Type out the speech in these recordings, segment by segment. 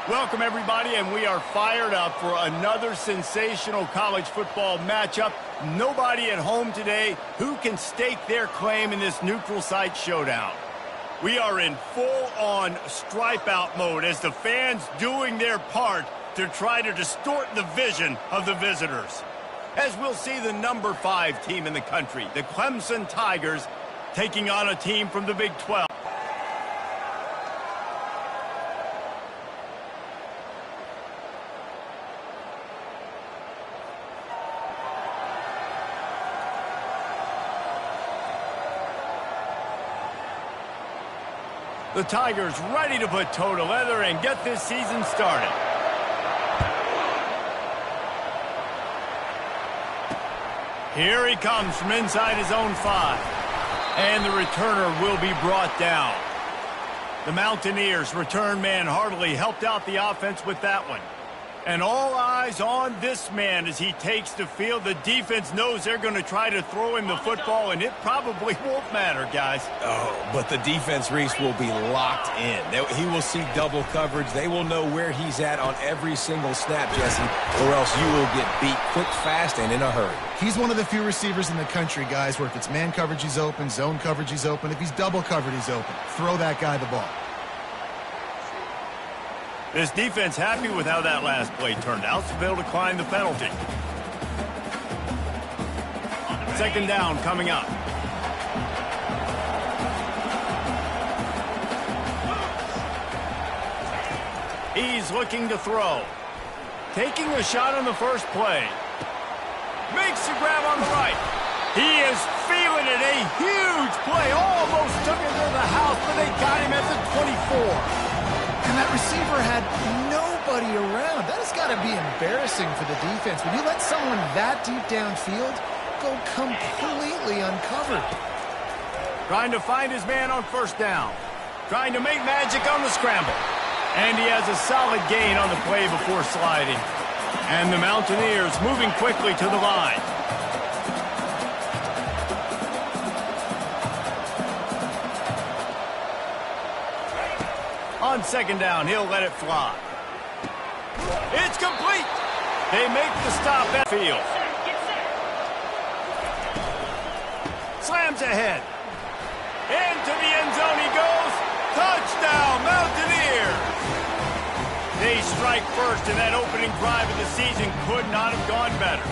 Welcome, everybody, and we are fired up for another sensational college football matchup. Nobody at home today who can stake their claim in this neutral site showdown. We are in full-on stripe-out mode as the fans doing their part to try to distort the vision of the visitors. As we'll see the number 5 team in the country, the Clemson Tigers, taking on a team from the Big 12. The Tigers ready to put toe to leather and get this season started. Here he comes from inside his own 5. And the returner will be brought down. The Mountaineers return man heartily helped out the offense with that one. And all eyes on this man as he takes the field. The defense knows they're going to try to throw him the football, and it probably won't matter, guys. Oh, but the defense, Reese, will be locked in. He will see double coverage. They will know where he's at on every single snap, Jesse, or else you will get beat quick, fast, and in a hurry. He's one of the few receivers in the country, guys, where if it's man coverage, he's open, zone coverage, he's open. If he's double covered, he's open. Throw that guy the ball. This defense happy with how that last play turned out, so they'll decline the penalty. Second down coming up. He's looking to throw. Taking a shot on the first play. Makes the grab on the right. He is feeling it. A huge play. Almost took it to the house, but they got him at the 24. And that receiver had nobody around. That has got to be embarrassing for the defense. When you let someone that deep downfield go completely uncovered. Trying to find his man on first down. Trying to make magic on the scramble. And he has a solid gain on the play before sliding. And the Mountaineers moving quickly to the line. On second down, he'll let it fly. It's complete. They make the stop at field. Slams ahead. Into the end zone he goes. Touchdown, Mountaineers. They strike first, and that opening drive of the season could not have gone better.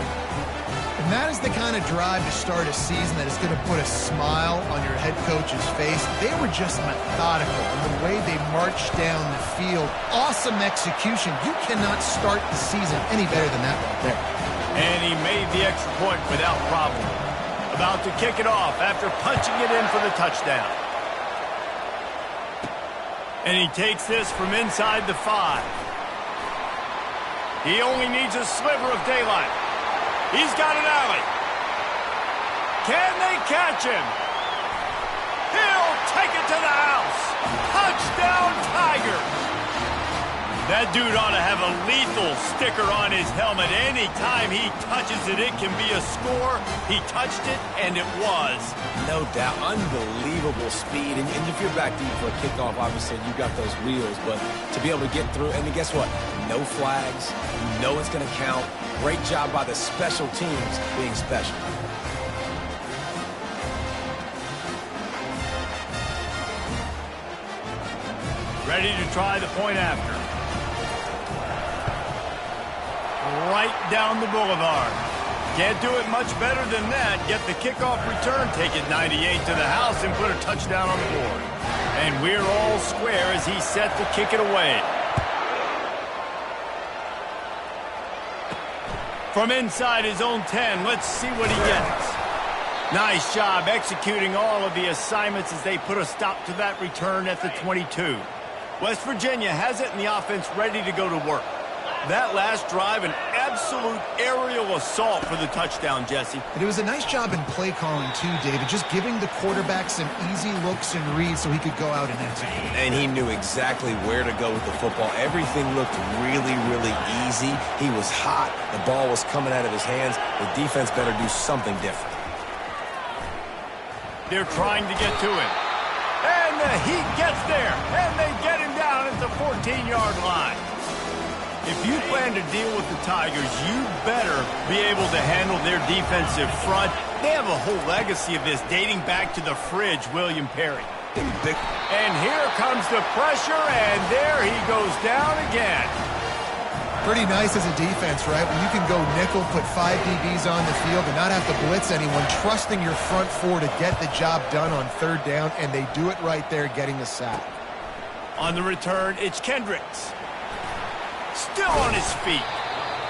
And that is the kind of drive to start a season that is going to put a smile on your head coach's face. They were just methodical in the way they marched down the field. Awesome execution. You cannot start the season any better than that right there. And he made the extra point without problem. About to kick it off after punching it in for the touchdown. And he takes this from inside the 5. He only needs a sliver of daylight. He's got an alley. Can they catch him? He'll take it to the house. Touchdown, Tigers. That dude ought to have a lethal sticker on his helmet. Anytime he touches it, it can be a score. He touched it, and it was. No doubt. Unbelievable speed. And if you're back deep for a kickoff, obviously you got those wheels. But to be able to get through, and then guess what? No flags. You know it's going to count. Great job by the special teams being special. Ready to try the point after. Right down the boulevard. Can't do it much better than that. Get the kickoff return, take it 98 to the house, and put a touchdown on the board. And we're all square as he's set to kick it away. From inside his own 10, let's see what he gets. Nice job executing all of the assignments as they put a stop to that return at the 22. West Virginia has it in the offense ready to go to work. That last drive, an absolute aerial assault for the touchdown, Jesse. But it was a nice job in play calling, too, David. Just giving the quarterback some easy looks and reads so he could go out and execute. And he knew exactly where to go with the football. Everything looked really, really easy. He was hot. The ball was coming out of his hands. The defense better do something different. They're trying to get to him. And the heat gets there. And they get him down at the 14-yard line. If you plan to deal with the Tigers, you better be able to handle their defensive front. They have a whole legacy of this dating back to the fridge, William Perry. And here comes the pressure, and there he goes down again. Pretty nice as a defense, right? When you can go nickel, put 5 DBs on the field and not have to blitz anyone, trusting your front four to get the job done on third down, and they do it right there, getting the sack. On the return, it's Kendricks. Still on his feet.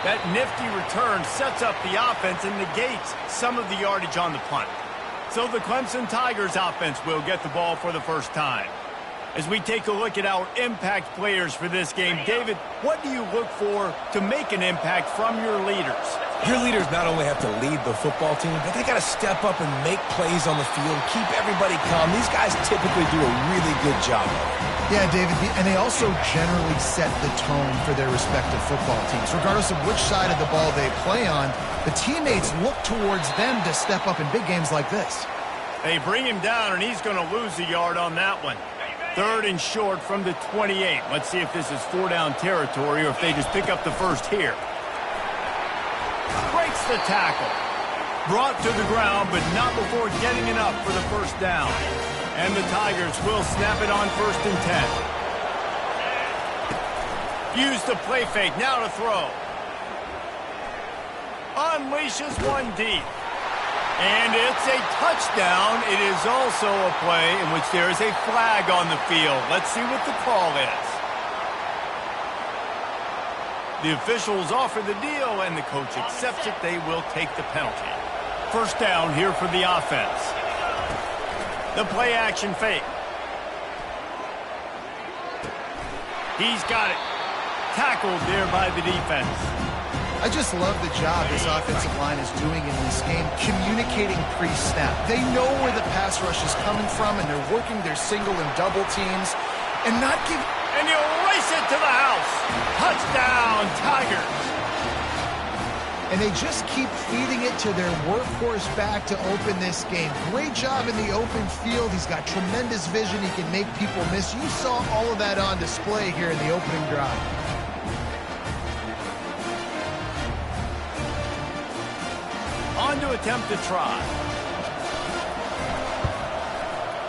That nifty return sets up the offense and negates some of the yardage on the punt. So the Clemson Tigers offense will get the ball for the first time. As we take a look at our impact players for this game, David, what do you look for to make an impact from your leaders? Your leaders not only have to lead the football team, but they got to step up and make plays on the field, keep everybody calm. These guys typically do a really good job of it. Yeah, David, and they also generally set the tone for their respective football teams. Regardless of which side of the ball they play on, the teammates look towards them to step up in big games like this. They bring him down, and he's going to lose a yard on that one. 3rd and short from the 28. Let's see if this is 4-down territory or if they just pick up the first here. Breaks the tackle. Brought to the ground, but not before getting enough for the first down. And the Tigers will snap it on 1st and 10. Use the play fake, now to throw. Unleashes one deep. And it's a touchdown. It is also a play in which there is a flag on the field. Let's see what the call is. The officials offer the deal, and the coach accepts it. They will take the penalty. First down here for the offense. The play action fake. He's got it. Tackled there by the defense. I just love the job this offensive line is doing in this game, communicating pre-snap. They know where the pass rush is coming from, and they're working their single and double teams and not giving... And he'll race it to the house. Touchdown, Tigers. And they just keep feeding it to their workhorse back to open this game. Great job in the open field. He's got tremendous vision. He can make people miss. You saw all of that on display here in the opening drive. On to attempt to try.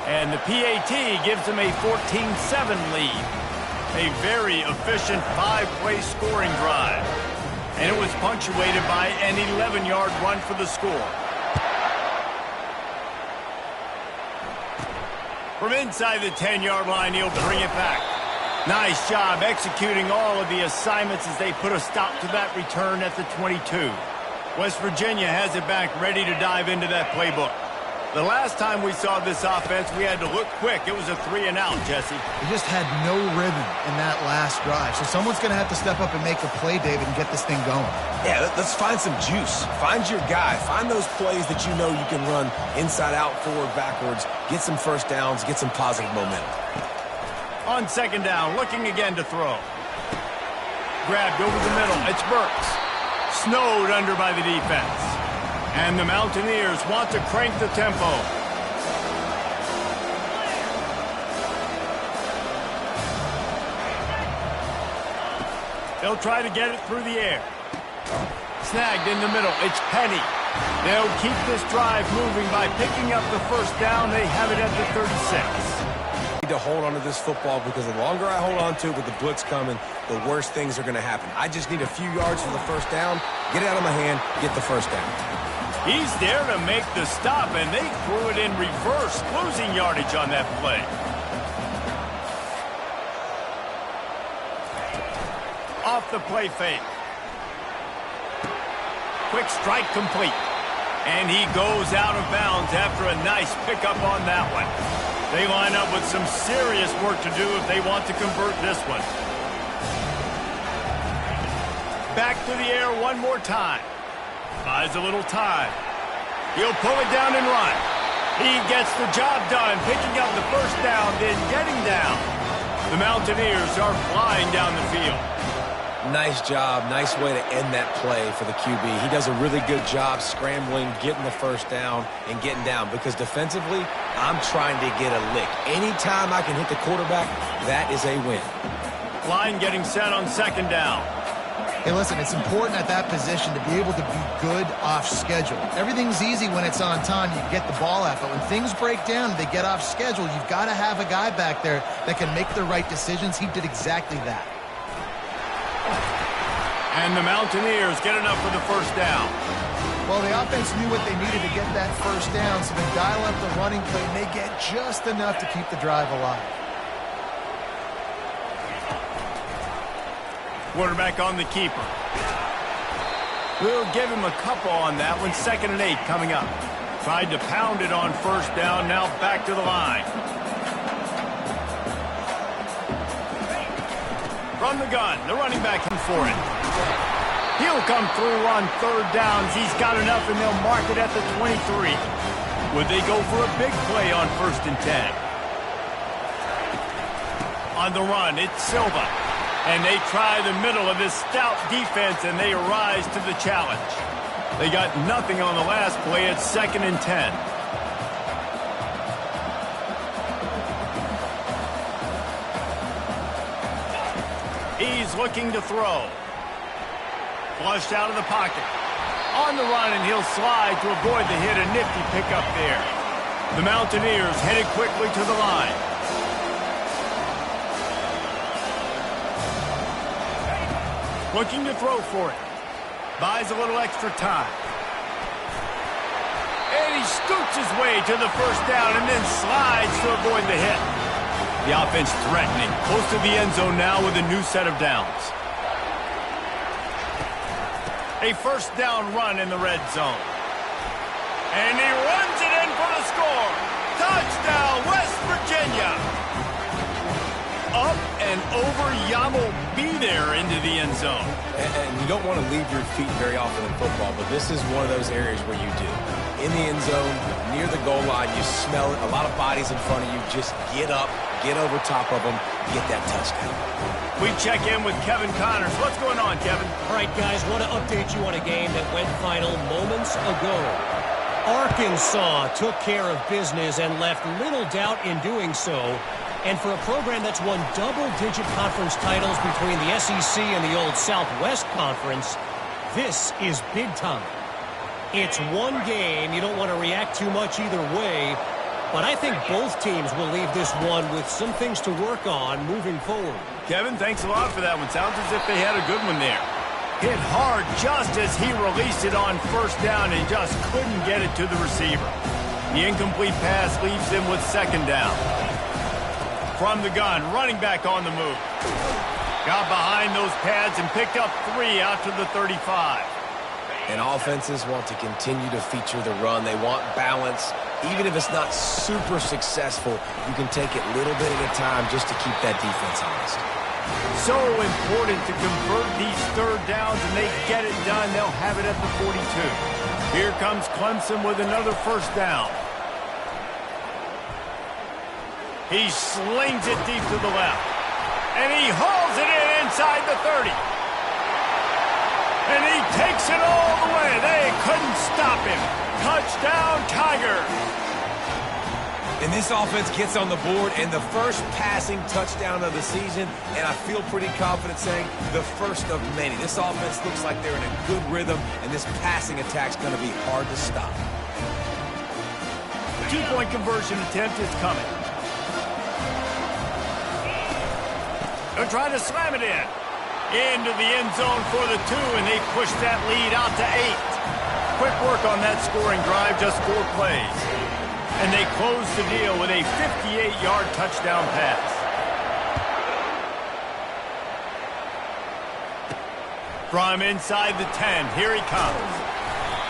And the PAT gives them a 14-7 lead. A very efficient 5-play scoring drive. And it was punctuated by an 11-yard run for the score. From inside the 10-yard line, he'll bring it back. Nice job executing all of the assignments as they put a stop to that return at the 22. West Virginia has it back, ready to dive into that playbook. The last time we saw this offense, we had to look quick. It was a 3-and-out, Jesse. They just had no rhythm in that last drive. So someone's going to have to step up and make a play, David, and get this thing going. Yeah, let's find some juice. Find your guy. Find those plays that you know you can run inside out, forward, backwards. Get some first downs. Get some positive momentum. On 2nd down, looking again to throw. Grabbed over the middle. It's Burks. Snowed under by the defense. And the Mountaineers want to crank the tempo. They'll try to get it through the air. Snagged in the middle. It's Penny. They'll keep this drive moving by picking up the first down. They have it at the 36. To hold on to this football, because the longer I hold on to it with the blitz coming, the worse things are going to happen. I just need a few yards for the first down, get it out of my hand, get the first down. He's there to make the stop, and they threw it in reverse, losing yardage on that play. Off the play fake. Quick strike complete. And he goes out of bounds after a nice pickup on that one. They line up with some serious work to do if they want to convert this one. Back to the air one more time. Buys a little time. He'll pull it down and run. He gets the job done, picking up the first down, then getting down. The Mountaineers are flying down the field. Nice job. Nice way to end that play for the QB. He does a really good job scrambling, getting the first down, and getting down. Because defensively, I'm trying to get a lick. Anytime I can hit the quarterback, that is a win. Line getting set on 2nd down. Hey, listen, it's important at that position to be able to be good off schedule. Everything's easy when it's on time. You get the ball out. But when things break down and they get off schedule, you've got to have a guy back there that can make the right decisions. He did exactly that. And the Mountaineers get enough for the first down. Well, the offense knew what they needed to get that first down, so they dial up the running play, and they get just enough to keep the drive alive. Quarterback on the keeper. We'll give him a couple on that one. 2nd and 8 coming up. Tried to pound it on first down. Now back to the line. From the gun, the running back in for it. He'll come through on 3rd downs. He's got enough, and they'll mark it at the 23. Would they go for a big play on 1st and 10? On the run, it's Silva. And they try the middle of this stout defense, and they rise to the challenge. They got nothing on the last play. It's 2nd and 10. He's looking to throw. Flushed out of the pocket. On the run, and he'll slide to avoid the hit. A nifty pickup there. The Mountaineers headed quickly to the line. Looking to throw for it. Buys a little extra time. And he scoots his way to the first down and then slides to avoid the hit. The offense threatening. Close to the end zone now with a new set of downs. A first down run in the red zone. And he runs it in for the score. Touchdown, West Virginia. Up and over, Yamo be there into the end zone. And you don't want to leave your feet very often in football, but this is one of those areas where you do. In the end zone, near the goal line, you smell it. A lot of bodies in front of you. Just get up, get over top of them, get that touchdown. We check in with Kevin Connors. What's going on, Kevin? All right, guys, want to update you on a game that went final moments ago. Arkansas took care of business and left little doubt in doing so. And for a program that's won double-digit conference titles between the SEC and the old Southwest Conference, this is big time. It's one game. You don't want to react too much either way, but I think both teams will leave this one with some things to work on moving forward. Kevin, thanks a lot for that one. Sounds as if they had a good one there. Hit hard just as he released it on first down and just couldn't get it to the receiver. The incomplete pass leaves them with 2nd down. From the gun, running back on the move. Got behind those pads and picked up 3 out to the 35. And offenses want to continue to feature the run. They want balance. Even if it's not super successful, you can take it little bit at a time just to keep that defense honest. So important to convert these 3rd downs, and they get it done. They'll have it at the 42. Here comes Clemson with another first down. He slings it deep to the left. And he hauls it in inside the 30. And he takes it all the way. They couldn't stop him. Touchdown, Tigers. And this offense gets on the board, and the first passing touchdown of the season, and I feel pretty confident saying the first of many. This offense looks like they're in a good rhythm, and this passing attack's going to be hard to stop. The 2-point conversion attempt is coming. They're trying to slam it in. Into the end zone for the 2, and they push that lead out to 8. Quick work on that scoring drive, just 4 plays. And they close the deal with a 58-yard touchdown pass. From inside the 10, here he comes.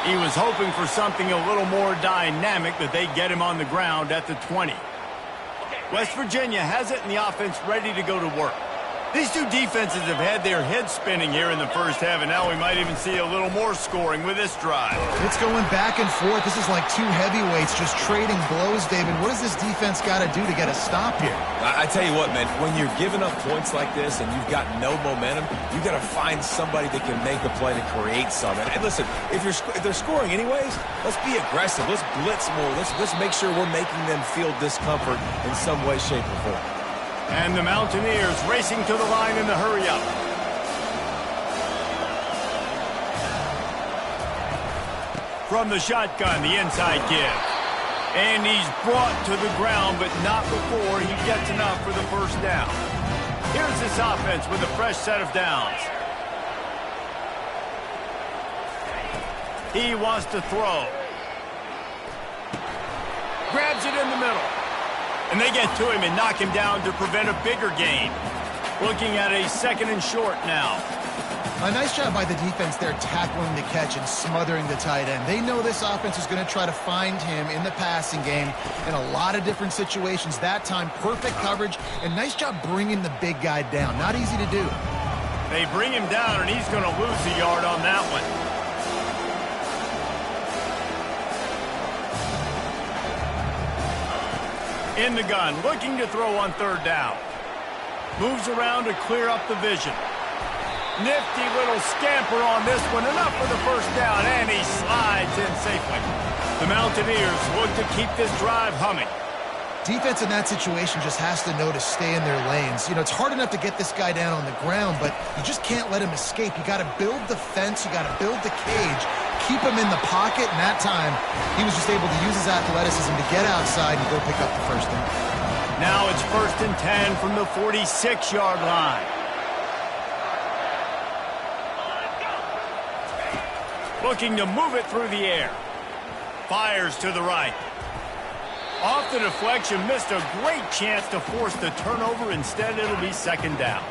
He was hoping for something a little more dynamic, but they get him on the ground at the 20. West Virginia has it, and the offense ready to go to work. These two defenses have had their heads spinning here in the first half, and now we might even see a little more scoring with this drive. It's going back and forth. This is like two heavyweights just trading blows, David. What does this defense got to do to get a stop here? I tell you what, man, when you're giving up points like this and you've got no momentum, you got to find somebody that can make a play to create something. And listen, if they're scoring anyways, let's be aggressive. Let's blitz more. Let's make sure we're making them feel discomfort in some way, shape, or form. And the Mountaineers racing to the line in the hurry-up. From the shotgun, the inside give. And he's brought to the ground, but not before he gets enough for the first down. Here's this offense with a fresh set of downs. He wants to throw. Grabs it in the middle. And they get to him and knock him down to prevent a bigger gain. Looking at a 2nd and short now. A nice job by the defense there tackling the catch and smothering the tight end. They know this offense is going to try to find him in the passing game in a lot of different situations. That time, perfect coverage, and nice job bringing the big guy down. Not easy to do. They bring him down, and he's going to lose a yard on that one. In the gun, looking to throw on 3rd down. Moves around to clear up the vision. Nifty little scamper on this one. Enough for the first down, and he slides in safely. The Mountaineers look to keep this drive humming. Defense in that situation just has to know to stay in their lanes. You know, it's hard enough to get this guy down on the ground, but you just can't let him escape. You got to build the fence. You got to build the cage. Keep him in the pocket, and that time he was just able to use his athleticism to get outside and go pick up the first down. Now it's 1st and 10 from the 46-yard line. Looking to move it through the air. Fires to the right. Off the deflection, missed a great chance to force the turnover. Instead, it'll be 2nd down.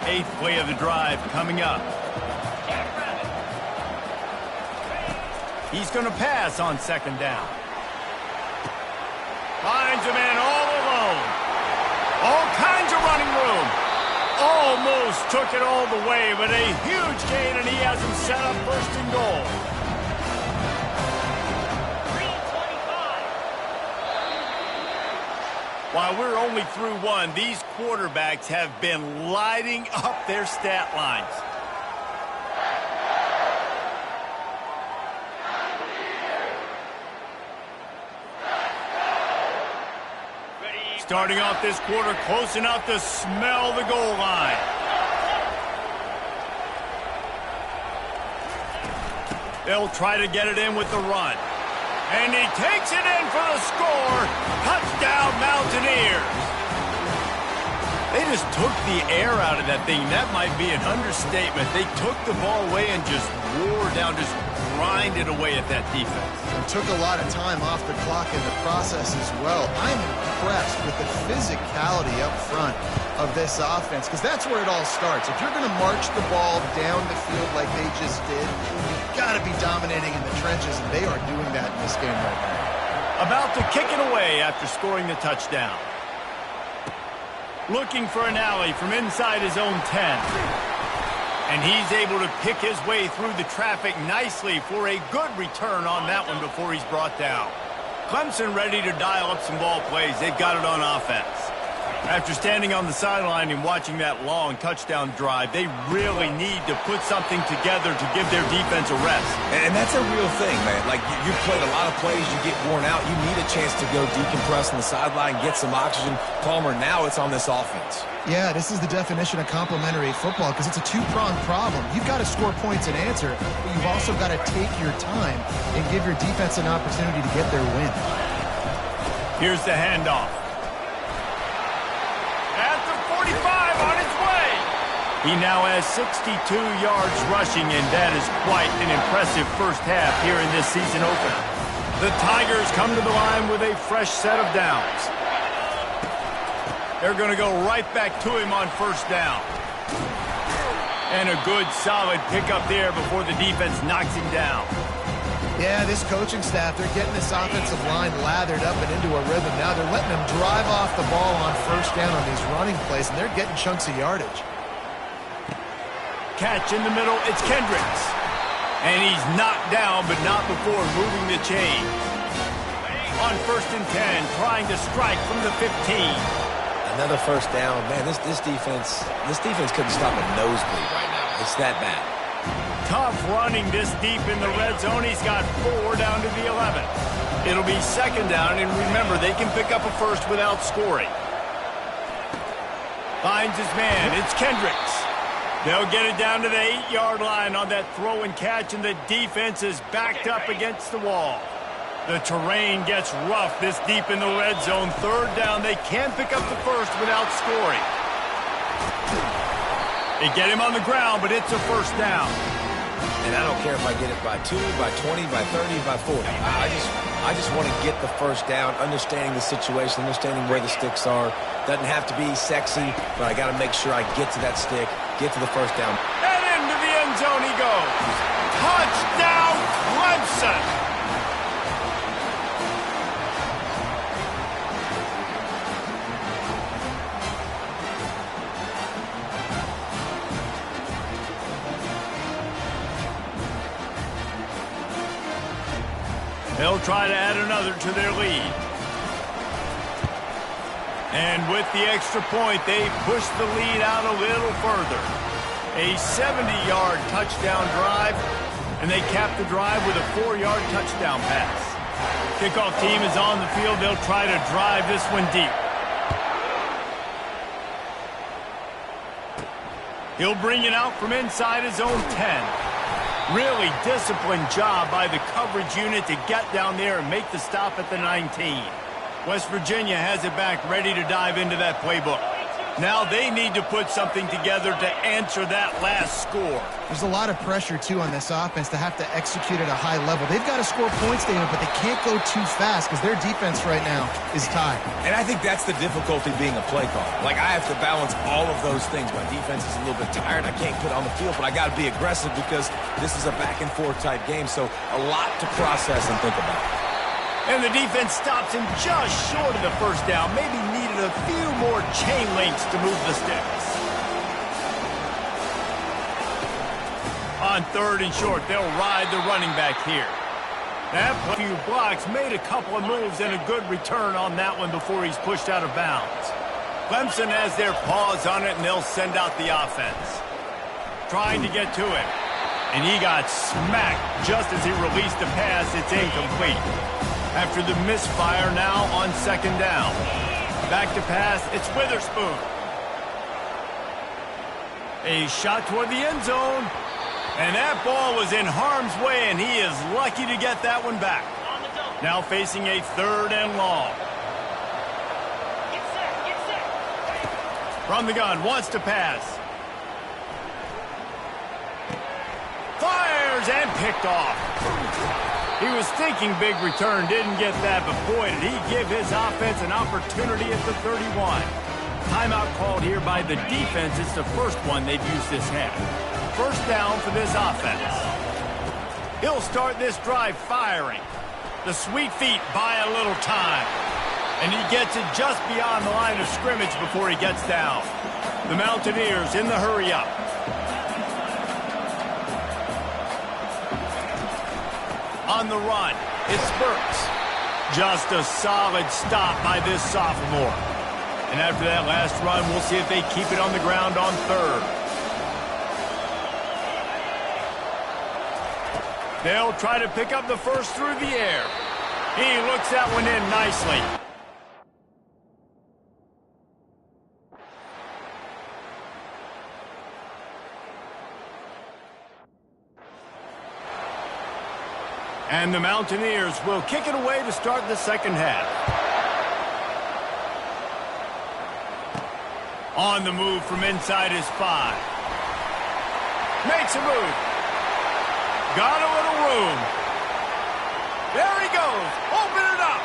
8th play of the drive coming up. He's going to pass on 2nd down. Finds a man all alone. All kinds of running room. Almost took it all the way, but a huge gain, and he has him set up 1st and goal. While we're only through one, these quarterbacks have been lighting up their stat lines. Starting off this quarter close enough to smell the goal line. They'll try to get it in with the run. And he takes it in for the score. Touchdown, Mountaineers. They just took the air out of that thing. That might be an understatement. They took the ball away and just wore down, just grinded away at that defense. And took a lot of time off the clock in the process as well. I'm impressed with the physicality up front of this offense, because that's where it all starts. If you're going to march the ball down the field like they just did, you've got to be dominating in the trenches, and they are doing that in this game right now. About to kick it away after scoring the touchdown. Looking for an alley from inside his own 10. And he's able to pick his way through the traffic nicely for a good return on that one before he's brought down. Clemson ready to dial up some ball plays. They've got it on offense. After standing on the sideline and watching that long touchdown drive, they really need to put something together to give their defense a rest. And that's a real thing, man. Like, you played a lot of plays, you get worn out. You need a chance to go decompress on the sideline, get some oxygen. Palmer, now it's on this offense. Yeah, this is the definition of complementary football, because it's a two-pronged problem. You've got to score points and answer, but you've also got to take your time and give your defense an opportunity to get their win. Here's the handoff. At the 45, on his way. He now has 62 yards rushing, and that is quite an impressive first half here in this season opener. The Tigers come to the line with a fresh set of downs. They're going to go right back to him on 1st down. And a good, solid pickup there before the defense knocks him down. Yeah, this coaching staff, they're getting this offensive line lathered up and into a rhythm. Now they're letting them drive off the ball on 1st down on these running plays, and they're getting chunks of yardage. Catch in the middle, it's Kendricks. And he's knocked down, but not before moving the chain. On 1st and 10, trying to strike from the 15. Another 1st down. Man, this defense couldn't stop a nosebleed right now. It's that bad. Tough running this deep in the red zone. He's got 4 down to the 11. It'll be 2nd down, and remember, they can pick up a first without scoring. Finds his man. It's Kendricks. They'll get it down to the 8-yard line on that throw and catch, and the defense is backed up against the wall. The terrain gets rough this deep in the red zone. Third down, they can't pick up the first without scoring. They get him on the ground, but it's a first down. And I don't care if I get it by 2, by 20, by 30, by 40. I just want to get the first down, understanding the situation, understanding where the sticks are. Doesn't have to be sexy, but I got to make sure I get to that stick, get to the first down. And into the end zone he goes. Touchdown, Clemson! They'll try to add another to their lead. And with the extra point, they push the lead out a little further. A 70-yard touchdown drive, and they cap the drive with a 4-yard touchdown pass. Kickoff team is on the field. They'll try to drive this one deep. He'll bring it out from inside his own 10. Really disciplined job by the coverage unit to get down there and make the stop at the 19. West Virginia has it back, ready to dive into that playbook. Now they need to put something together to answer that last score. There's a lot of pressure, too, on this offense to have to execute at a high level. They've got to score points, David, but they can't go too fast because their defense right now is tied. And I think that's the difficulty being a play caller. Like, I have to balance all of those things. My defense is a little bit tired. I can't put it on the field, but I got to be aggressive because this is a back-and-forth type game, so a lot to process and think about. And the defense stops him just short of the first down. Maybe needed a few more chain links to move the sticks. On 3rd and short, they'll ride the running back here. That few blocks made a couple of moves and a good return on that one before he's pushed out of bounds. Clemson has their paws on it, and they'll send out the offense. Trying to get to him. And he got smacked just as he released the pass. It's incomplete. After the misfire, now on 2nd down. Back to pass, it's Witherspoon. A shot toward the end zone. And that ball was in harm's way, and he is lucky to get that one back. Now facing a 3rd and long. From the gun, wants to pass. Fires and picked off. He was thinking big return, didn't get that, but boy, did he give his offense an opportunity at the 31. Timeout called here by the defense. It's the first one they've used this half. First down for this offense. He'll start this drive firing. The sweet feet buy a little time. And he gets it just beyond the line of scrimmage before he gets down. The Mountaineers in the hurry-up. On the run, it spurts. Just a solid stop by this sophomore. And after that last run, we'll see if they keep it on the ground on 3rd. They'll try to pick up the first through the air. He looks that one in nicely. And the Mountaineers will kick it away to start the second half. On the move from inside his 5. Makes a move. Got a little room. There he goes. Open it up.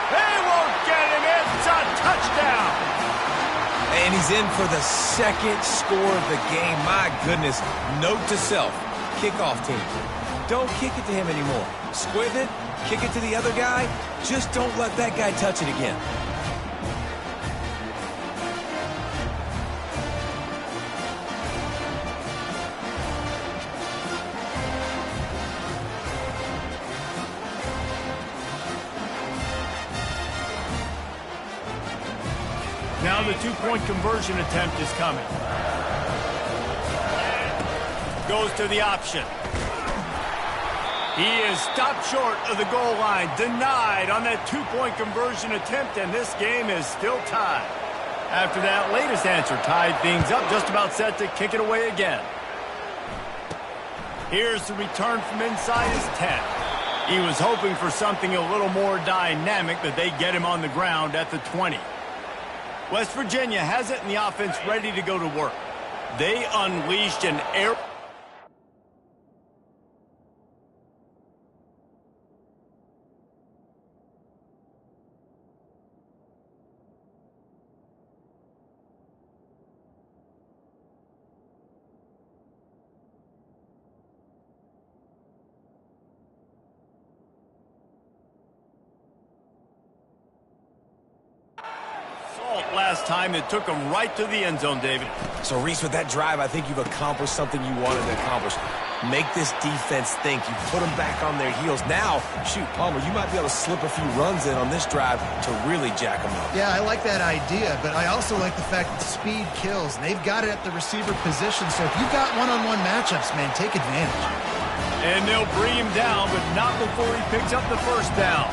They won't get him. It's a touchdown. And he's in for the 2nd score of the game. My goodness. Note to self. Kickoff team. Don't kick it to him anymore. Squiv it, kick it to the other guy. Just don't let that guy touch it again. Now the 2-point conversion attempt is coming. Goes to the option. He is stopped short of the goal line, denied on that 2-point conversion attempt, and this game is still tied. After that latest answer tied things up, just about set to kick it away again. Here's the return from inside his 10. He was hoping for something a little more dynamic, but they get him on the ground at the 20. West Virginia has it in the offense ready to go to work. They unleashed an air... last time that took him right to the end zone, David. So, Reese, with that drive, I think you've accomplished something you wanted to accomplish. Make this defense think. You put them back on their heels. Now, shoot, Palmer, you might be able to slip a few runs in on this drive to really jack them up. Yeah, I like that idea, but I also like the fact that speed kills. And they've got it at the receiver position, so if you've got one-on-one matchups, man, take advantage. And they'll bring him down, but not before he picks up the first down.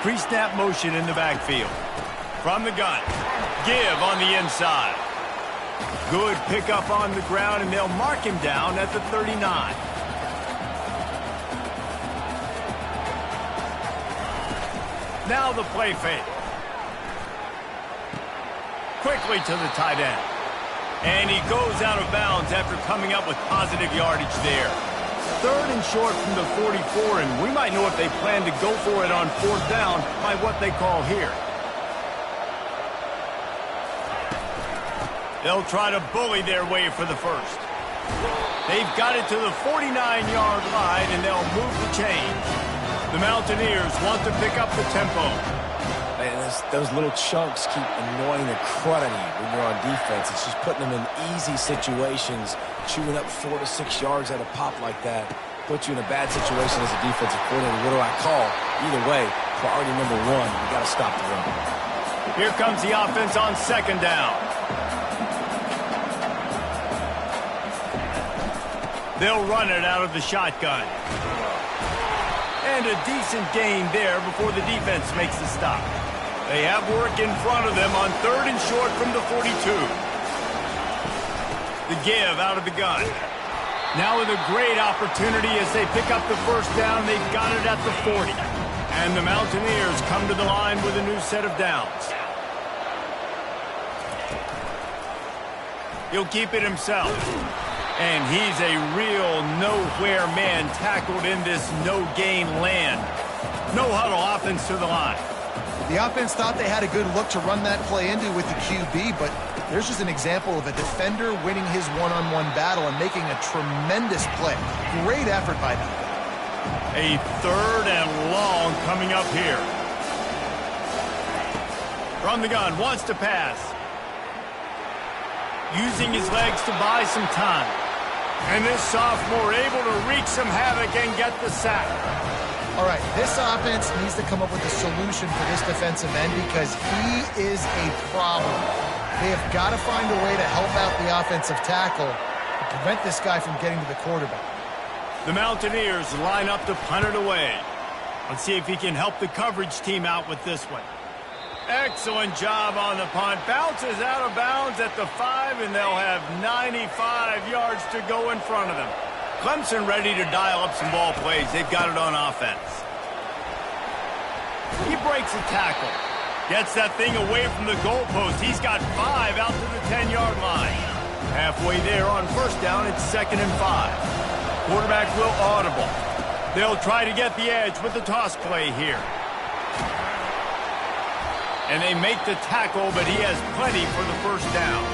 Pre-snap motion in the backfield. From the gun. Give on the inside. Good pickup on the ground, and they'll mark him down at the 39. Now the play fake. Quickly to the tight end. And he goes out of bounds after coming up with positive yardage there. Third and short from the 44, and we might know if they plan to go for it on fourth down by what they call here. They'll try to bully their way for the first. They've got it to the 49-yard line, and they'll move the chains. The Mountaineers want to pick up the tempo. Man, those little chunks keep annoying the crud out of you when you're on defense. It's just putting them in easy situations, chewing up 4 to 6 yards at a pop like that. Puts you in a bad situation as a defensive coordinator. What do I call? Either way, priority number one, you got to stop the run. Here comes the offense on second down. They'll run it out of the shotgun. And a decent gain there before the defense makes the stop. They have work in front of them on third and short from the 42. The give out of the gun. Now with a great opportunity as they pick up the first down, they've got it at the 40. And the Mountaineers come to the line with a new set of downs. He'll keep it himself. And he's a real nowhere man tackled in this no-gain land. No huddle offense to the line. The offense thought they had a good look to run that play into with the QB, but there's just an example of a defender winning his one-on-one battle and making a tremendous play. Great effort by that guy. A third and long coming up here. From the gun, wants to pass. Using his legs to buy some time. And this sophomore able to wreak some havoc and get the sack. All right, this offense needs to come up with a solution for this defensive end because he is a problem. They have got to find a way to help out the offensive tackle to prevent this guy from getting to the quarterback. The Mountaineers line up to punt it away. Let's see if he can help the coverage team out with this one. Excellent job on the punt. Bounces out of bounds at the 5, and they'll have 95 yards to go in front of them. Clemson ready to dial up some ball plays. They've got it on offense. He breaks a tackle. Gets that thing away from the goalpost. He's got 5 out to the 10-yard line. Halfway there on first down, it's 2nd and 5. Quarterback will audible. They'll try to get the edge with the toss play here. And they make the tackle, but he has plenty for the first down.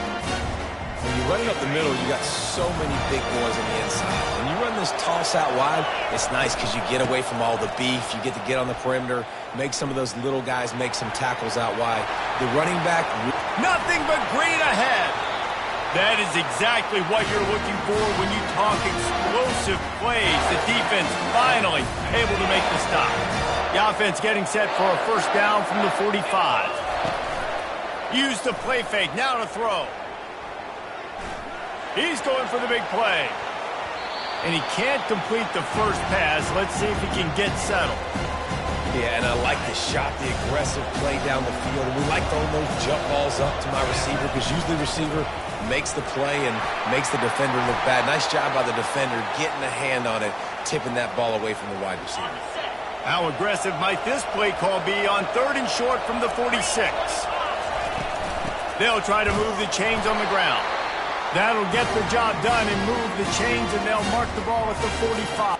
When you run it up the middle, you got so many big boys on the inside. When you run this toss out wide, it's nice because you get away from all the beef. You get to get on the perimeter, make some of those little guys make some tackles out wide. The running back... Nothing but green ahead. That is exactly what you're looking for when you talk explosive plays. The defense finally able to make the stop. The offense getting set for a first down from the 45. Use the play fake. Now to throw. He's going for the big play. And he can't complete the first pass. Let's see if he can get settled. Yeah, and I like the shot, the aggressive play down the field. And we like throwing those jump balls up to my receiver because usually the receiver makes the play and makes the defender look bad. Nice job by the defender getting a hand on it, tipping that ball away from the wide receiver. How aggressive might this play call be on 3rd and short from the 46? They'll try to move the chains on the ground. That'll get the job done and move the chains, and they'll mark the ball at the 45.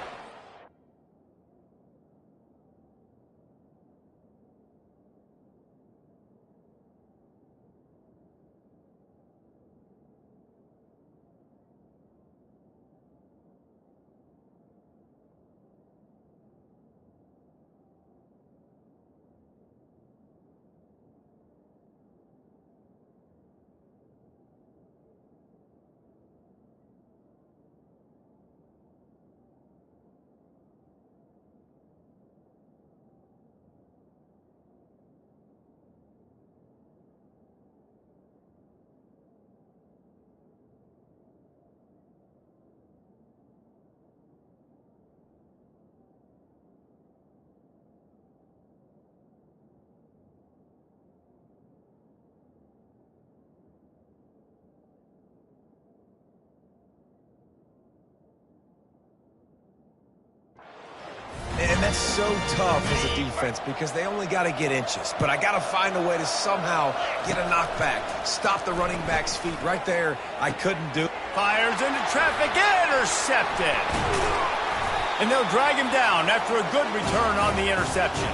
And that's so tough as a defense because they only got to get inches. But I got to find a way to somehow get a knockback, stop the running back's feet. Right there, I couldn't do it. Fires into traffic, intercepted. And they'll drag him down after a good return on the interception.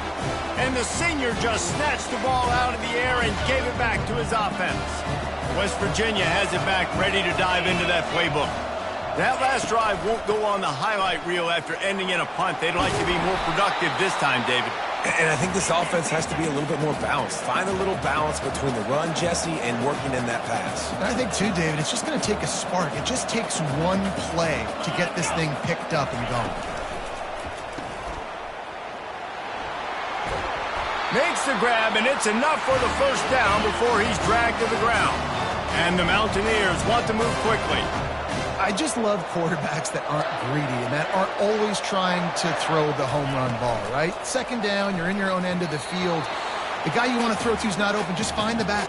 And the senior just snatched the ball out of the air and gave it back to his offense. West Virginia has it back, ready to dive into that playbook. That last drive won't go on the highlight reel after ending in a punt. They'd like to be more productive this time, David. And I think this offense has to be a little bit more balanced. Find a little balance between the run, Jesse, and working in that pass. And I think, too, David, it's just going to take a spark. It just takes one play to get this thing picked up and going. Makes the grab, and it's enough for the first down before he's dragged to the ground. And the Mountaineers want to move quickly. I just love quarterbacks that aren't greedy and that aren't always trying to throw the home run ball, right? 2nd down, you're in your own end of the field. The guy you want to throw to is not open. Just find the back.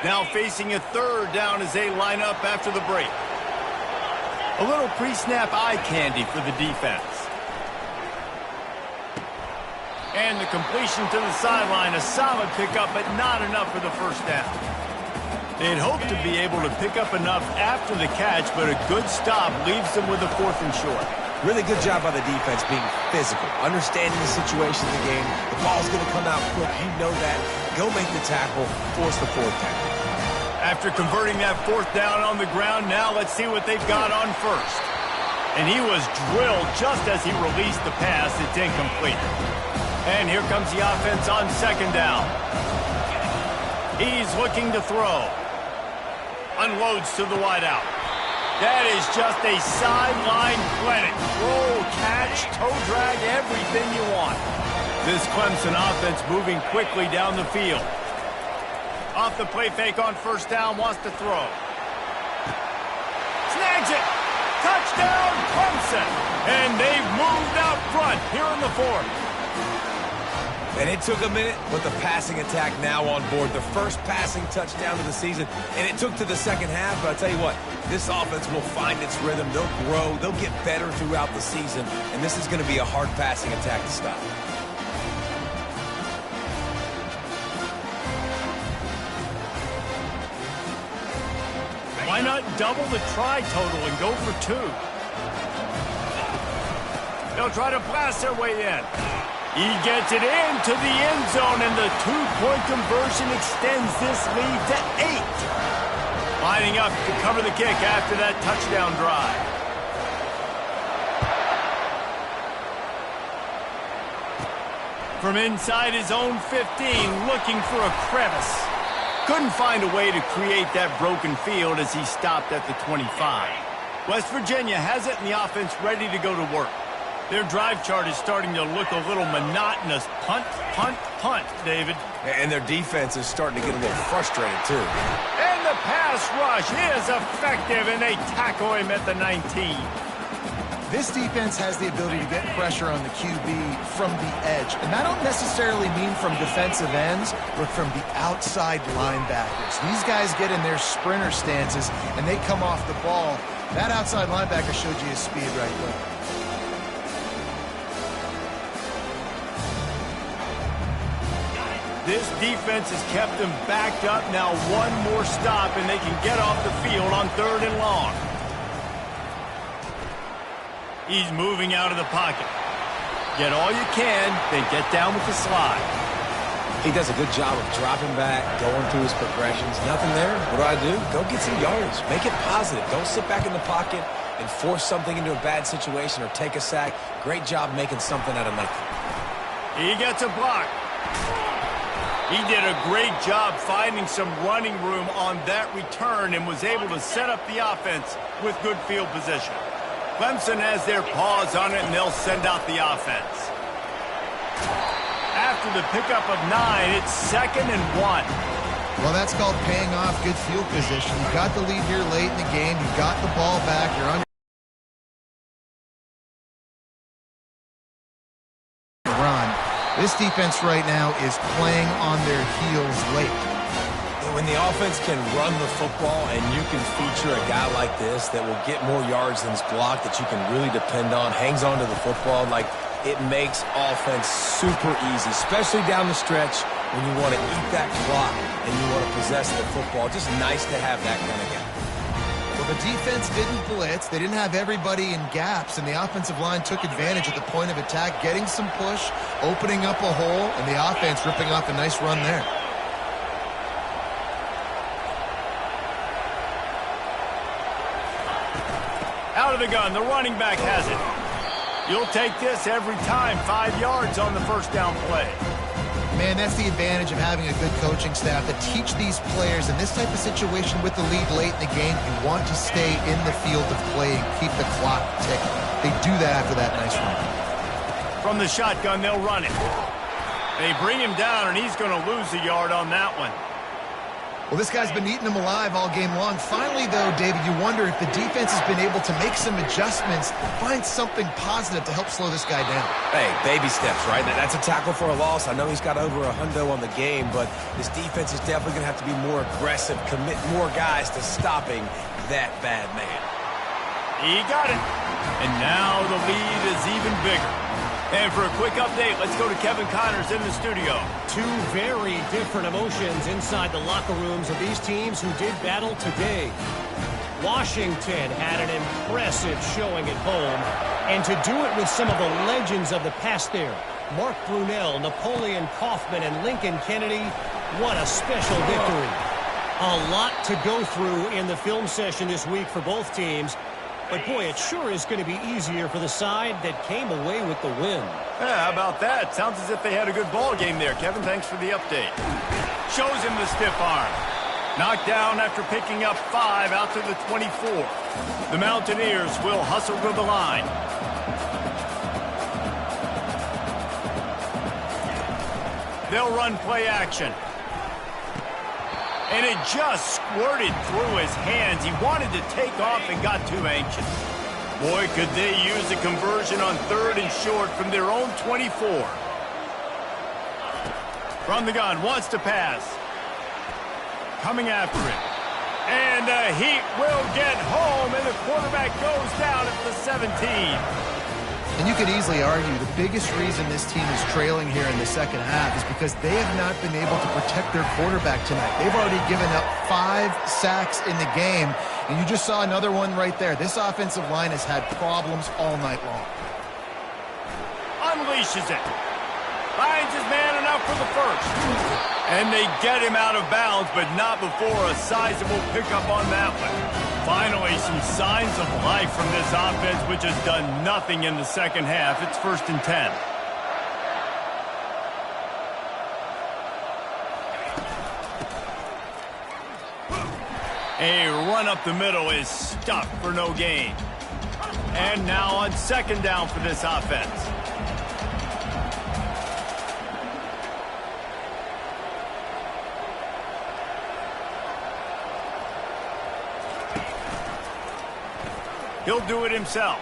Now facing a 3rd down as they line up after the break. A little pre-snap eye candy for the defense. And the completion to the sideline, a solid pickup, but not enough for the first down. They'd hope to be able to pick up enough after the catch, but a good stop leaves them with a 4th and short. Really good job by the defense being physical, understanding the situation of the game. The ball's going to come out quick. You know that. Go make the tackle, force the 4th down. After converting that 4th down on the ground, now let's see what they've got on 1st. And he was drilled just as he released the pass. It's incomplete. And here comes the offense on 2nd down. He's looking to throw. Unloads to the wideout. That is just a sideline clinic. Roll, catch, toe drag, everything you want. This Clemson offense moving quickly down the field. Off the play fake on 1st down, wants to throw. Snags it. Touchdown, Clemson. And they've moved out front here in the 4th. And it took a minute, but the passing attack now on board. The first passing touchdown of the season, and it took to the 2nd half. But I'll tell you what, this offense will find its rhythm. They'll grow. They'll get better throughout the season, and this is going to be a hard passing attack to stop. Why not double the try total and go for 2? They'll try to blast their way in. He gets it into the end zone, and the 2-point conversion extends this lead to 8. Lining up to cover the kick after that touchdown drive. From inside his own 15, looking for a crevice. Couldn't find a way to create that broken field as he stopped at the 25. West Virginia has it, and the offense ready to go to work. Their drive chart is starting to look a little monotonous. Punt, punt, punt, David. And their defense is starting to get a little frustrated, too. And the pass rush is effective, and they tackle him at the 19. This defense has the ability to get pressure on the QB from the edge. And that don't necessarily mean from defensive ends, but from the outside linebackers. These guys get in their sprinter stances, and they come off the ball. That outside linebacker showed you his speed right there. This defense has kept them backed up. Now one more stop, and they can get off the field on 3rd and long. He's moving out of the pocket. Get all you can, then get down with the slide. He does a good job of dropping back, going through his progressions. Nothing there. What do? Go get some yards. Make it positive. Don't sit back in the pocket and force something into a bad situation or take a sack. Great job making something out of nothing. He gets a block. He did a great job finding some running room on that return and was able to set up the offense with good field position. Clemson has their paws on it, and they'll send out the offense. After the pickup of 9, it's 2nd and 1. Well, that's called paying off good field position. You got the lead here late in the game. You got the ball back. You're on your run. This defense right now is playing on their heels late. When the offense can run the football and you can feature a guy like this that will get more yards than his block, that you can really depend on, hangs on to the football, like it makes offense super easy, especially down the stretch when you want to eat that clock and you want to possess the football. Just nice to have that kind of guy. Well, the defense didn't blitz. They didn't have everybody in gaps, and the offensive line took advantage at the point of attack, getting some push, opening up a hole, and the offense ripping off a nice run there. Out of the gun, the running back has it. You'll take this every time. 5 yards on the first down play. Man, that's the advantage of having a good coaching staff that teach these players in this type of situation with the lead late in the game. You want to stay in the field of play and keep the clock ticking. They do that after that nice run. From the shotgun, they'll run it. They bring him down, and he's going to lose a yard on that one. Well, this guy's been eating them alive all game long. Finally, though, David, you wonder if the defense has been able to make some adjustments, find something positive to help slow this guy down. Hey, baby steps, right? That's a tackle for a loss. I know he's got over $100 on the game, but this defense is definitely going to have to be more aggressive, commit more guys to stopping that bad man. He got it. And now the lead is even bigger. And for a quick update, let's go to Kevin Connors in the studio. 2 very different emotions inside the locker rooms of these teams who did battle today. Washington had an impressive showing at home, and to do it with some of the legends of the past there, Mark Brunell, Napoleon Kaufman, and Lincoln Kennedy, what a special victory. A lot to go through in the film session this week for both teams. But, boy, it sure is going to be easier for the side that came away with the win. Yeah, how about that? Sounds as if they had a good ball game there. Kevin, thanks for the update. Shows him the stiff arm. Knocked down after picking up 5 out to the 24. The Mountaineers will hustle to the line. They'll run play action. And it just squirted through his hands. He wanted to take off and got too anxious. Boy, could they use a conversion on 3rd and short from their own 24. From the gun, wants to pass. Coming after it. And he will get home, and the quarterback goes down at the 17. And you could easily argue the biggest reason this team is trailing here in the second half is because they have not been able to protect their quarterback tonight. They've already given up 5 sacks in the game, and you just saw another one right there. This offensive line has had problems all night long. Unleashes it. Finds his man enough for the first. And they get him out of bounds, but not before a sizable pickup on that one. Finally, some signs of life from this offense, which has done nothing in the second half. It's 1st and 10. A run up the middle is stuffed for no gain. And now on second down for this offense. He'll do it himself.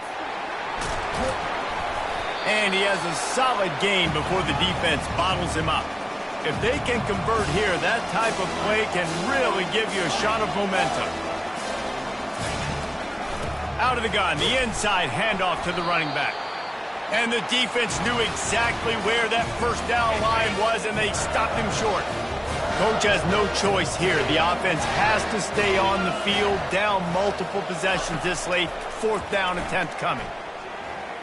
And he has a solid gain before the defense bottles him up. If they can convert here, that type of play can really give you a shot of momentum. Out of the gun, the inside handoff to the running back. And the defense knew exactly where that first down line was, and they stopped him short. Coach has no choice here. The offense has to stay on the field, down multiple possessions this late. Fourth down attempt coming.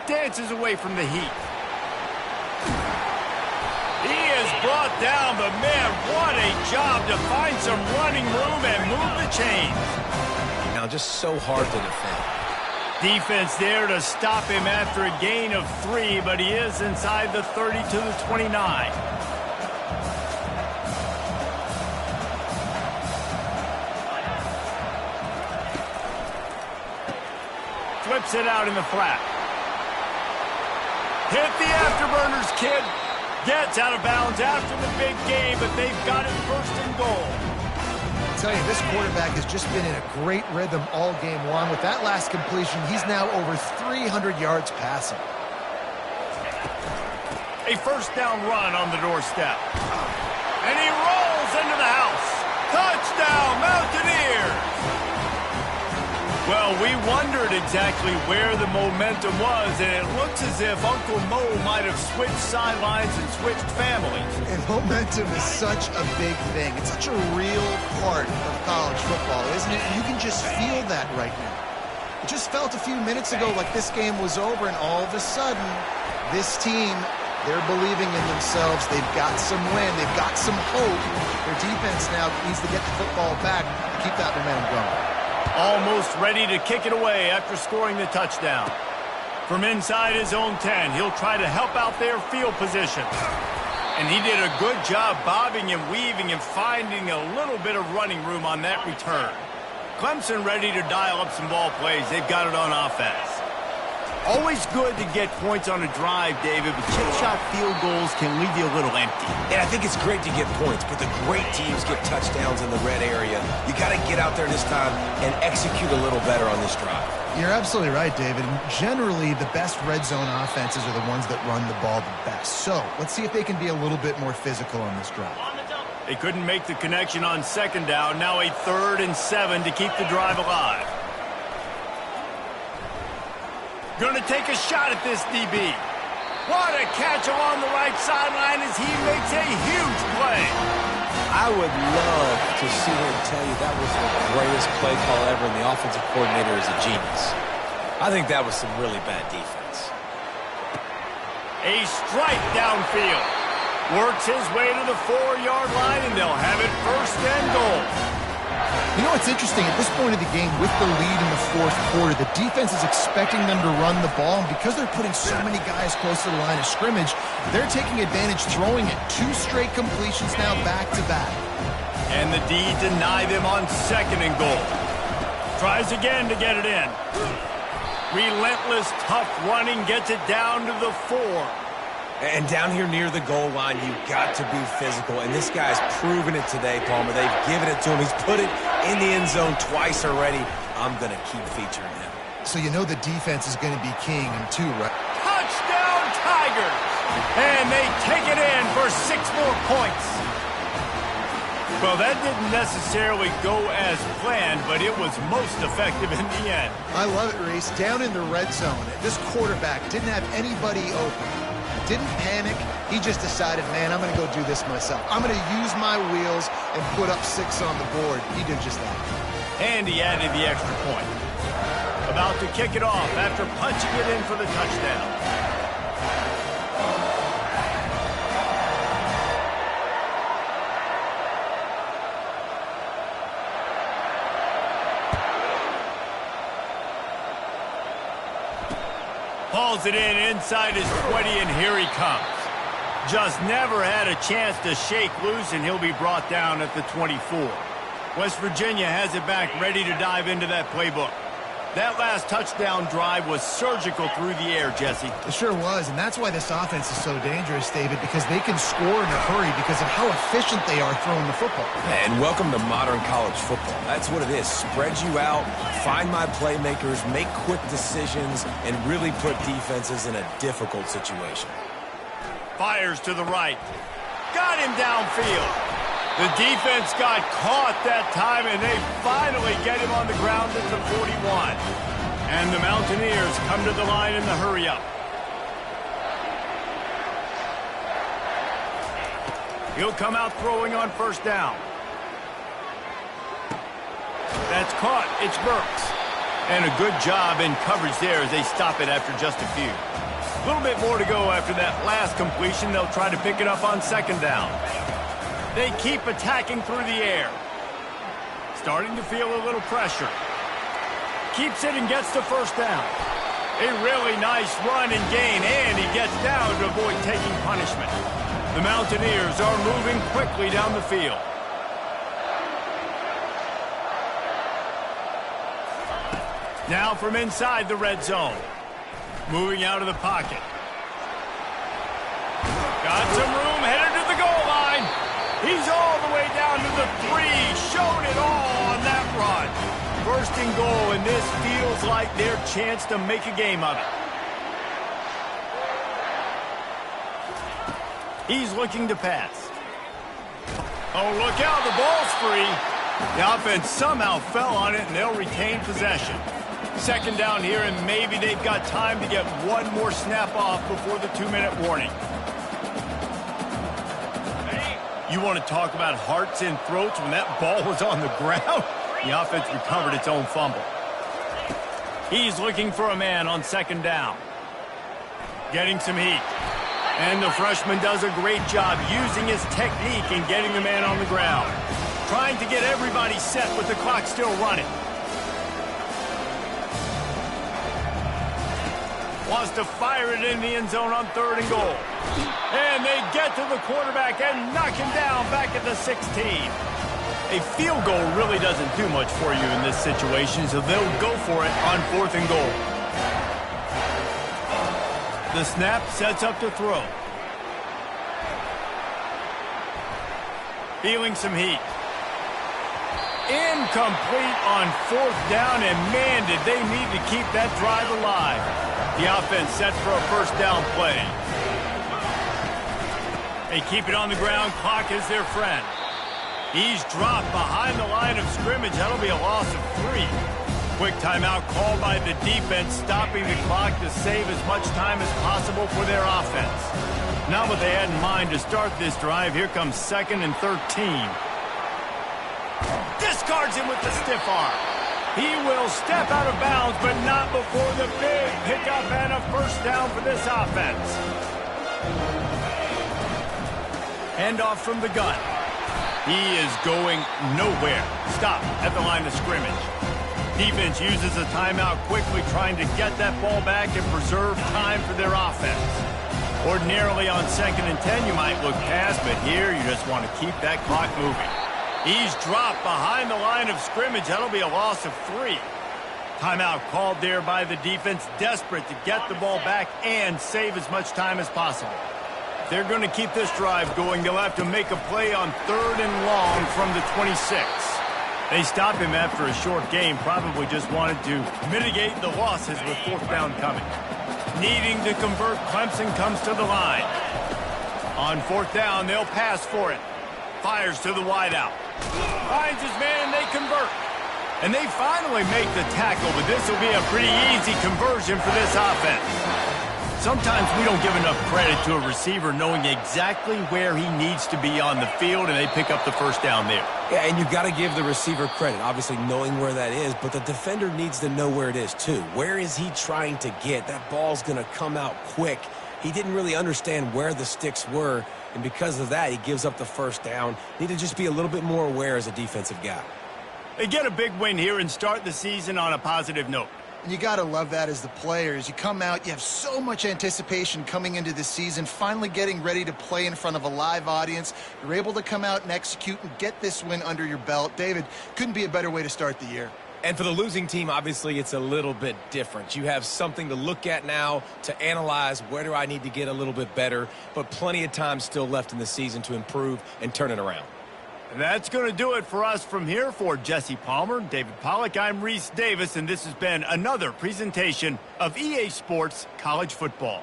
Dances away from the heat. He is brought down, but man, what a job to find some running room and move the chains. Now just so hard to defend. Defense there to stop him after a gain of 3, but he is inside the 30 to the 29. Flips it out in the flat. Hit the afterburners, kid. Gets out of bounds after the big game, but they've got it first and goal. I tell you, this quarterback has just been in a great rhythm all game long. With that last completion, he's now over 300 yards passing. A first down run on the doorstep. And he rolls into the house. Touchdown, Mountaineers! Well, we wondered exactly where the momentum was, and it looks as if Uncle Mo might have switched sidelines and switched families. And momentum is such a big thing. It's such a real part of college football, isn't it? You can just feel that right now. It just felt a few minutes ago like this game was over, and all of a sudden, this team, they're believing in themselves. They've got some wind. They've got some hope. Their defense now needs to get the football back to keep that momentum going. Almost ready to kick it away after scoring the touchdown. From inside his own 10, he'll try to help out their field position. And he did a good job bobbing and weaving and finding a little bit of running room on that return. Clemson ready to dial up some ball plays. They've got it on offense. Always good to get points on a drive, David, but chip shot field goals can leave you a little empty. And I think it's great to get points, but the great teams get touchdowns in the red area. You got to get out there this time and execute a little better on this drive. You're absolutely right, David. Generally, the best red zone offenses are the ones that run the ball the best. So let's see if they can be a little bit more physical on this drive. They couldn't make the connection on second down. Now a 3rd and 7 to keep the drive alive. Going to take a shot at this DB. What a catch along the right sideline as he makes a huge play. I would love to see him tell you that was the greatest play call ever, and the offensive coordinator is a genius. I think that was some really bad defense. A strike downfield. Works his way to the 4-yard line, and they'll have it first and goal. You know what's interesting? At this point of the game, with the lead in the 4th quarter, the defense is expecting them to run the ball, and because they're putting so many guys close to the line of scrimmage, they're taking advantage, throwing it. 2 straight completions now back-to-back. And the D deny them on second and goal. Tries again to get it in. Relentless, tough running, gets it down to the 4. And down here near the goal line, you've got to be physical. And this guy's proven it today, Palmer. They've given it to him. He's put it in the end zone twice already. I'm going to keep featuring him. So you know the defense is going to be king in 2, right? Touchdown, Tigers! And they take it in for 6 more points. Well, that didn't necessarily go as planned, but it was most effective in the end. I love it, Reese. Down in the red zone, this quarterback didn't have anybody open. Didn't panic. He just decided, man, I'm going to go do this myself. I'm going to use my wheels and put up 6 on the board. He did just that. And he added the extra point. About to kick it off after punching it in for the touchdown. Hauls it in inside his 20, and here he comes. Just never had a chance to shake loose, and he'll be brought down at the 24. West Virginia has it back, ready to dive into that playbook. That last touchdown drive was surgical through the air, Jesse. It sure was, and that's why this offense is so dangerous, David, because they can score in a hurry because of how efficient they are throwing the football. And welcome to modern college football. That's what it is. Spread you out, find my playmakers, make quick decisions, and really put defenses in a difficult situation. Fires to the right. Got him downfield. The defense got caught that time, and they finally get him on the ground at the 41. And the Mountaineers come to the line in the hurry-up. He'll come out throwing on first down. That's caught. It's Burks. And a good job in coverage there as they stop it after just a few. A little bit more to go after that last completion. They'll try to pick it up on second down. They keep attacking through the air. Starting to feel a little pressure. Keeps it and gets the first down. A really nice run and gain, and he gets down to avoid taking punishment. The Mountaineers are moving quickly down the field. Now from inside the red zone. Moving out of the pocket. Got some room, headed to the goal line. He's all the way down to the 3, showed it all on that run. First and goal, and this feels like their chance to make a game of it. He's looking to pass. Oh, look out, the ball's free. The offense somehow fell on it, and they'll retain possession. Second down here, and maybe they've got time to get one more snap off before the 2-minute warning. You want to talk about hearts and throats when that ball was on the ground? The offense recovered its own fumble. He's looking for a man on second down. Getting some heat. And the freshman does a great job using his technique and getting the man on the ground. Trying to get everybody set with the clock still running. Wants to fire it in the end zone on third and goal. And they get to the quarterback and knock him down back at the 16. A field goal really doesn't do much for you in this situation, so they'll go for it on fourth and goal. The snap sets up to throw. Feeling some heat. Incomplete on fourth down, and man, did they need to keep that drive alive. The offense set for a first down play. They keep it on the ground. Clock is their friend. He's dropped behind the line of scrimmage. That'll be a loss of 3. Quick timeout called by the defense, stopping the clock to save as much time as possible for their offense. Not what they had in mind to start this drive. Here comes 2nd and 13. Discards him with the stiff arm. He will step out of bounds, but not before the big pickup and a first down for this offense. Handoff from the gun. He is going nowhere. Stop at the line of scrimmage. Defense uses a timeout quickly, trying to get that ball back and preserve time for their offense. Ordinarily on 2nd and 10, you might look past, but here you just want to keep that clock moving. He's dropped behind the line of scrimmage. That'll be a loss of 3. Timeout called there by the defense, desperate to get the ball back and save as much time as possible. If they're going to keep this drive going, they'll have to make a play on 3rd and long from the 26. They stop him after a short game, probably just wanted to mitigate the losses with fourth down coming. Needing to convert, Clemson comes to the line. On fourth down, they'll pass for it. Fires to the wideout. Finds his man, and they convert. And they finally make the tackle, but this will be a pretty easy conversion for this offense. Sometimes we don't give enough credit to a receiver knowing exactly where he needs to be on the field, and they pick up the first down there. Yeah, and you've got to give the receiver credit, obviously knowing where that is, but the defender needs to know where it is too. Where is he trying to get? That ball's going to come out quick. He didn't really understand where the sticks were, and because of that, he gives up the first down. Need to just be a little bit more aware as a defensive guy. They get a big win here and start the season on a positive note. And you got to love that as the players. You come out, you have so much anticipation coming into the season, finally getting ready to play in front of a live audience. You're able to come out and execute and get this win under your belt. David, couldn't be a better way to start the year. And for the losing team, obviously, it's a little bit different. You have something to look at now to analyze where do I need to get a little bit better, but plenty of time still left in the season to improve and turn it around. And that's going to do it for us from here. For Jesse Palmer, David Pollack, I'm Reese Davis, and this has been another presentation of EA Sports College Football.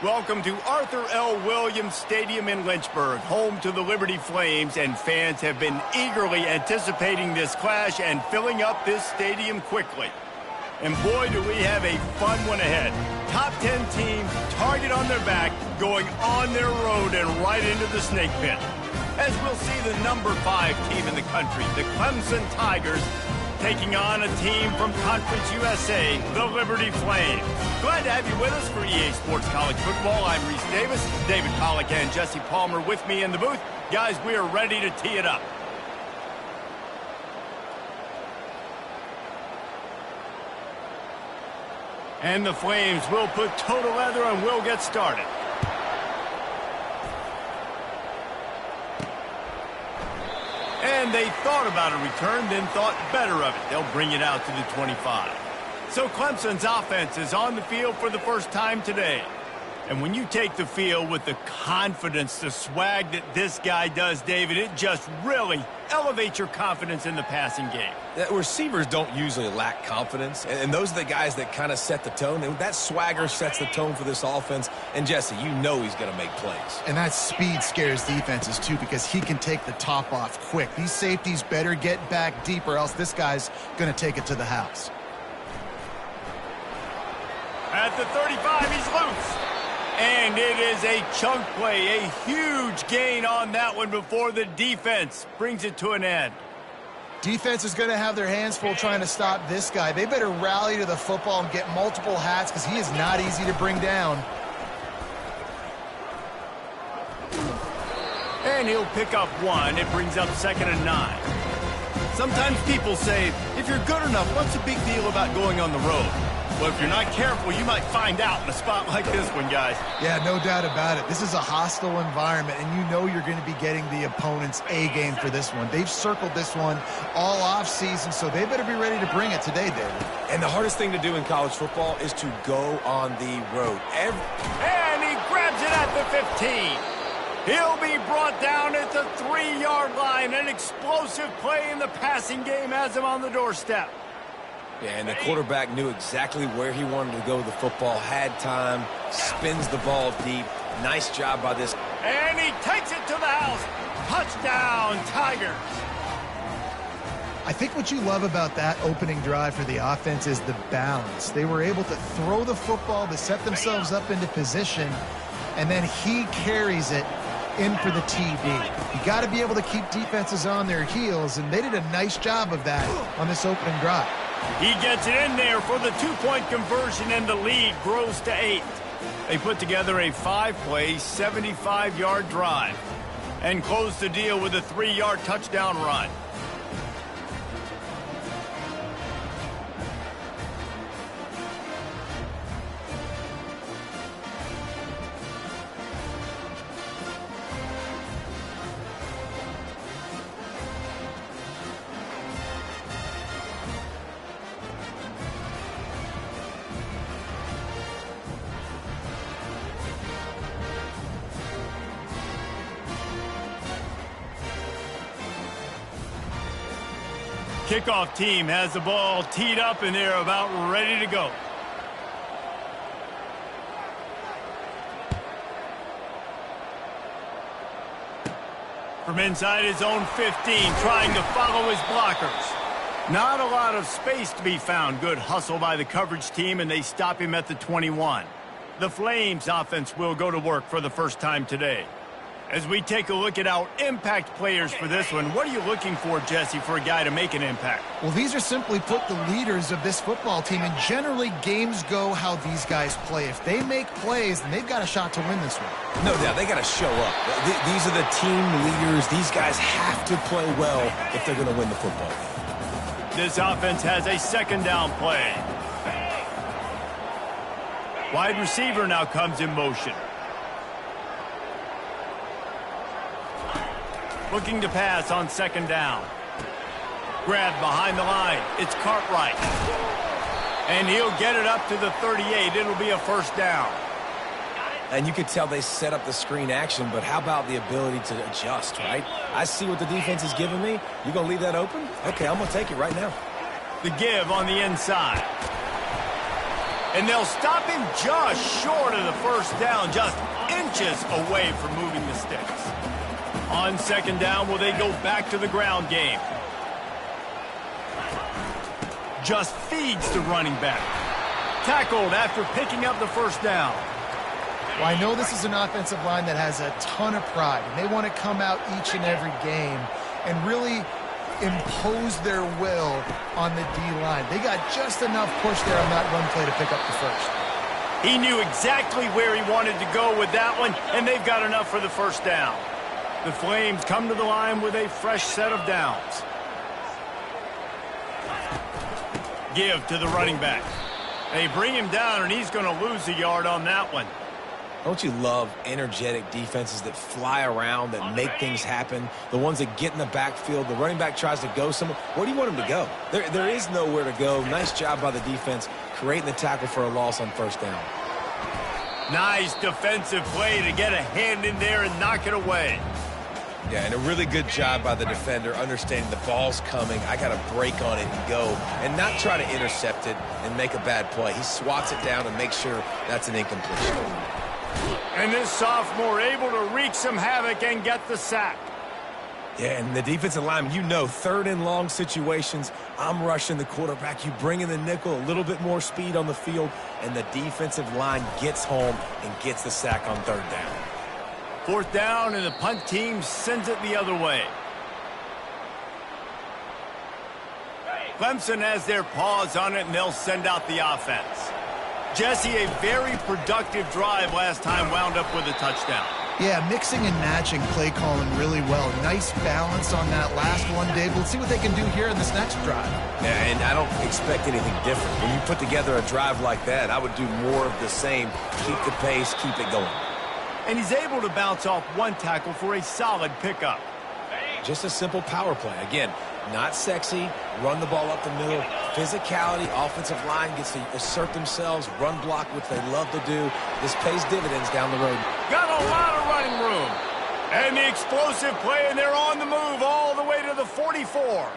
Welcome to Arthur L. Williams Stadium in Lynchburg, home to the Liberty Flames, and fans have been eagerly anticipating this clash and filling up this stadium quickly. And boy, do we have a fun one ahead. Top 10 team, target on their back, going on their road and right into the snake pit. As we'll see the number 5 team in the country, the Clemson Tigers, taking on a team from Conference USA, the Liberty Flames. Glad to have you with us for EA Sports College Football. I'm Reese Davis, David Pollack and Jesse Palmer with me in the booth. Guys, we are ready to tee it up. And the Flames will put total leather and we'll get started. And they thought about a return, then thought better of it. They'll bring it out to the 25. So Clemson's offense is on the field for the first time today. And when you take the field with the confidence, the swag that this guy does, David, it just really elevates your confidence in the passing game. Receivers don't usually lack confidence, and those are the guys that kind of set the tone. And that swagger sets the tone for this offense. And, Jesse, you know he's going to make plays. And that speed scares defenses, too, because he can take the top off quick. These safeties better get back deep or else this guy's going to take it to the house. At the 35, he's loose. And it is a chunk play, a huge gain on that one before the defense brings it to an end. Defense is going to have their hands full trying to stop this guy. They better rally to the football and get multiple hats because he is not easy to bring down. And he'll pick up one. It brings up 2nd and 9. Sometimes people say, if you're good enough, what's the big deal about going on the road? Well, if you're not careful, you might find out in a spot like this one, guys. Yeah, no doubt about it. This is a hostile environment, and you know you're going to be getting the opponent's A-game for this one. They've circled this one all off-season, so they better be ready to bring it today, David. And the hardest thing to do in college football is to go on the road. And he grabs it at the 15. He'll be brought down at the 3-yard line. An explosive play in the passing game has him on the doorstep. Yeah, and the quarterback knew exactly where he wanted to go with the football, had time, spins the ball deep. Nice job by this. And he takes it to the house. Touchdown, Tigers. I think what you love about that opening drive for the offense is the balance. They were able to throw the football to set themselves up into position, and then he carries it in for the TD. You got to be able to keep defenses on their heels, and they did a nice job of that on this opening drive. He gets it in there for the two-point conversion, and the lead grows to 8. They put together a 5-play, 75-yard drive and close the deal with a 3-yard touchdown run. Kickoff team has the ball teed up, and they're about ready to go. From inside his own 15, trying to follow his blockers. Not a lot of space to be found. Good hustle by the coverage team, and they stop him at the 21. The Flames offense will go to work for the first time today. As we take a look at our impact players for this one, what are you looking for, Jesse, for a guy to make an impact? Well, these are simply put the leaders of this football team, and generally games go how these guys play. If they make plays, then they've got a shot to win this one. No doubt, they got to show up. These are the team leaders. These guys have to play well if they're going to win the football game. This offense has a second down play. Wide receiver now comes in motion. Looking to pass on second down. Grabbed behind the line. It's Cartwright. And he'll get it up to the 38. It'll be a first down. And you could tell they set up the screen action, but how about the ability to adjust, right? I see what the defense is giving me. You going to leave that open? Okay, I'm going to take it right now. The give on the inside. And they'll stop him just short of the first down, just inches away from moving the sticks. On second down, will they go back to the ground game? Just feeds the running back. Tackled after picking up the first down. Well, I know this is an offensive line that has a ton of pride, and they want to come out each and every game and really impose their will on the D-line. They got just enough push there on that run play to pick up the first. He knew exactly where he wanted to go with that one, and they've got enough for the first down. The Flames come to the line with a fresh set of downs. Give to the running back. They bring him down, and he's going to lose a yard on that one. Don't you love energetic defenses that fly around, that make things happen? The ones that get in the backfield, the running back tries to go somewhere. Where do you want him to go? There is nowhere to go. Nice job by the defense creating the tackle for a loss on first down. Nice defensive play to get a hand in there and knock it away. Yeah, and a really good job by the defender understanding the ball's coming. I got to break on it and go and not try to intercept it and make a bad play. He swats it down and makes sure that's an incompletion. And this sophomore able to wreak some havoc and get the sack. Yeah, and the defensive lineman, you know, third and long situations, I'm rushing the quarterback. You bring in the nickel, a little bit more speed on the field, and the defensive line gets home and gets the sack on third down. Fourth down, and the punt team sends it the other way. Clemson has their paws on it, and they'll send out the offense. Jesse, a very productive drive last time, wound up with a touchdown. Yeah, mixing and matching play calling really well. Nice balance on that last one, Dave. Let's see what they can do here in this next drive. Yeah, and I don't expect anything different. When you put together a drive like that, I would do more of the same. Keep the pace, keep it going. And he's able to bounce off one tackle for a solid pickup. Just a simple power play. Again, not sexy, run the ball up the middle. Physicality, offensive line gets to assert themselves, run block, which they love to do. This pays dividends down the road. Got a lot of running room. And the explosive play, and they're on the move all the way to the 44.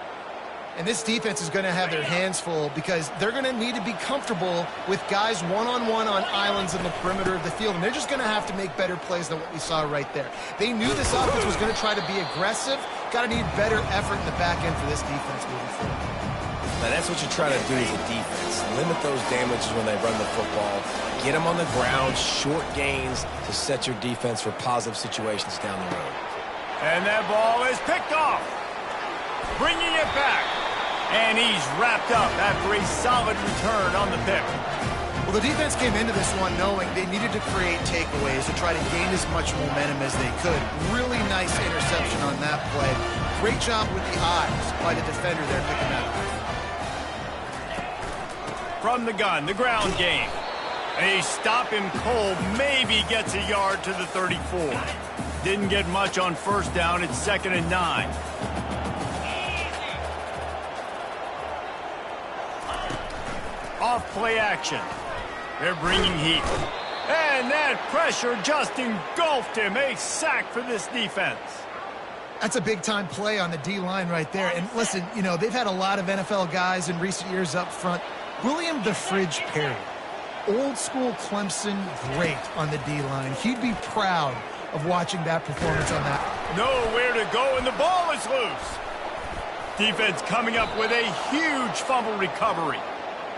And this defense is going to have their hands full because they're going to need to be comfortable with guys one-on-one on islands in the perimeter of the field. And they're just going to have to make better plays than what we saw right there. They knew this offense was going to try to be aggressive. Got to need better effort in the back end for this defense moving forward. Now, that's what you try to do as a defense. defense. Limit those damages when they run the football. Get them on the ground, short gains to set your defense for positive situations down the road. And that ball is picked off. Bringing it back. And he's wrapped up after a solid return on the pick. Well, the defense came into this one knowing they needed to create takeaways to try to gain as much momentum as they could. Really nice interception on that play. Great job with the eyes by the defender there picking that up. From the gun, the ground game. They stop him cold, maybe gets a yard to the 34. Didn't get much on first down. It's 2nd and 9. Off play action. They're bringing heat. And that pressure just engulfed him. A sack for this defense. That's a big-time play on the D-line right there. And listen, you know, they've had a lot of NFL guys in recent years up front. William the Fridge Perry, old-school Clemson great on the D-line. He'd be proud of watching that performance on that. Nowhere to go, and the ball is loose. Defense coming up with a huge fumble recovery.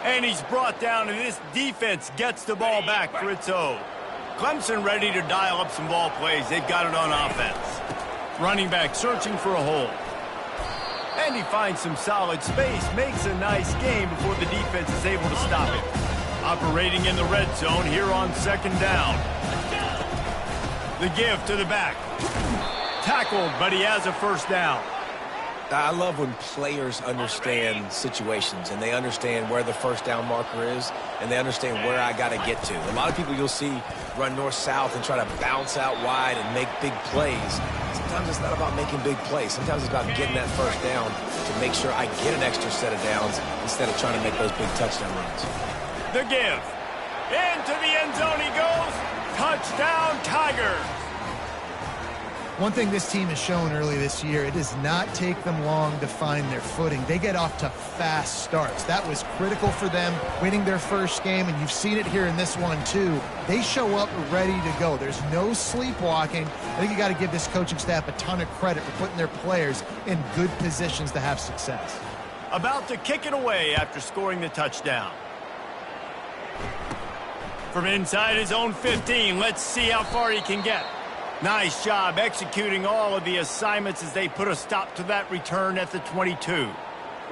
And he's brought down, and this defense gets the ball back for its own. Clemson ready to dial up some ball plays. They've got it on offense. Running back searching for a hole. And he finds some solid space, makes a nice game before the defense is able to stop it. Operating in the red zone here on 2nd down. The give to the back. Tackled, but he has a first down. I love when players understand situations and they understand where the first down marker is and they understand where I got to get to. A lot of people you'll see run north-south and try to bounce out wide and make big plays. Sometimes it's not about making big plays. Sometimes it's about getting that first down to make sure I get an extra set of downs instead of trying to make those big touchdown runs. The give. Into the end zone he goes. Touchdown, Tigers. One thing this team has shown early this year, it does not take them long to find their footing. They get off to fast starts. That was critical for them winning their first game, and you've seen it here in this one too. They show up ready to go. There's no sleepwalking. I think you got to give this coaching staff a ton of credit for putting their players in good positions to have success. About to kick it away after scoring the touchdown. From inside his own 15, let's see how far he can get. Nice job executing all of the assignments as they put a stop to that return at the 22.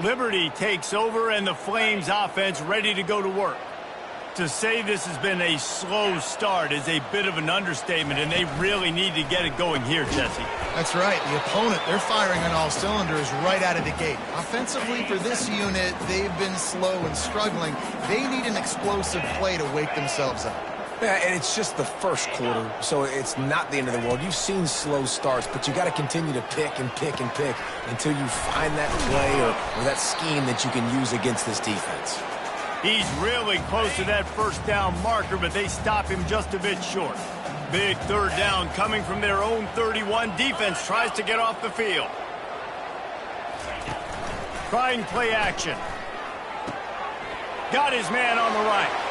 Liberty takes over and the Flames offense ready to go to work. To say this has been a slow start is a bit of an understatement, and they really need to get it going here, Jesse. That's right. The opponent, they're firing on all cylinders right out of the gate. Offensively, for this unit, they've been slow and struggling. They need an explosive play to wake themselves up. Yeah, and it's just the first quarter, so it's not the end of the world. You've seen slow starts, but you got to continue to pick and pick and pick until you find that play or that scheme that you can use against this defense. He's really close to that first down marker, but they stop him just a bit short. Big third down coming from their own 31. Defense tries to get off the field. Trying play action. Got his man on the right.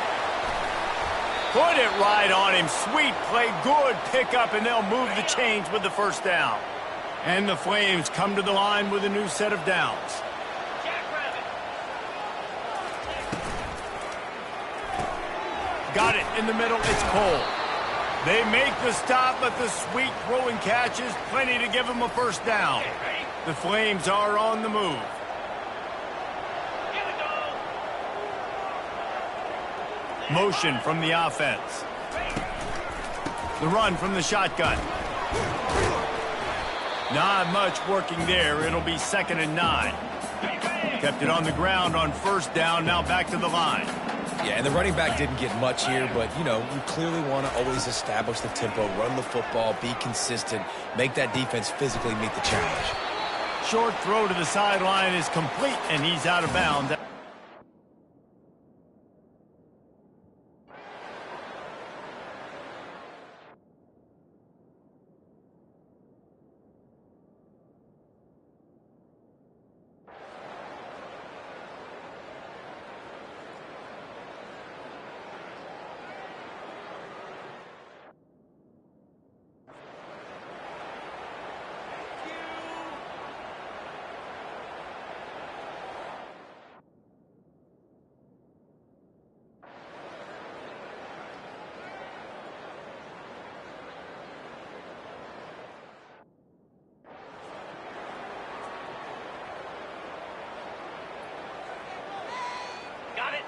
Put it right on him. Sweet play. Good pickup, and they'll move the chains with the first down. And the Flames come to the line with a new set of downs. Got it in the middle. It's Cole. They make the stop, but the sweet throwing catch is plenty to give them a first down. The Flames are on the move. Motion from the offense. The run from the shotgun. Not much working there. It'll be 2nd and 9. Kept it on the ground on first down. Now back to the line. Yeah, and the running back didn't get much here, but, you know, you clearly want to always establish the tempo, run the football, be consistent, make that defense physically meet the challenge. Short throw to the sideline is complete, and he's out of bounds.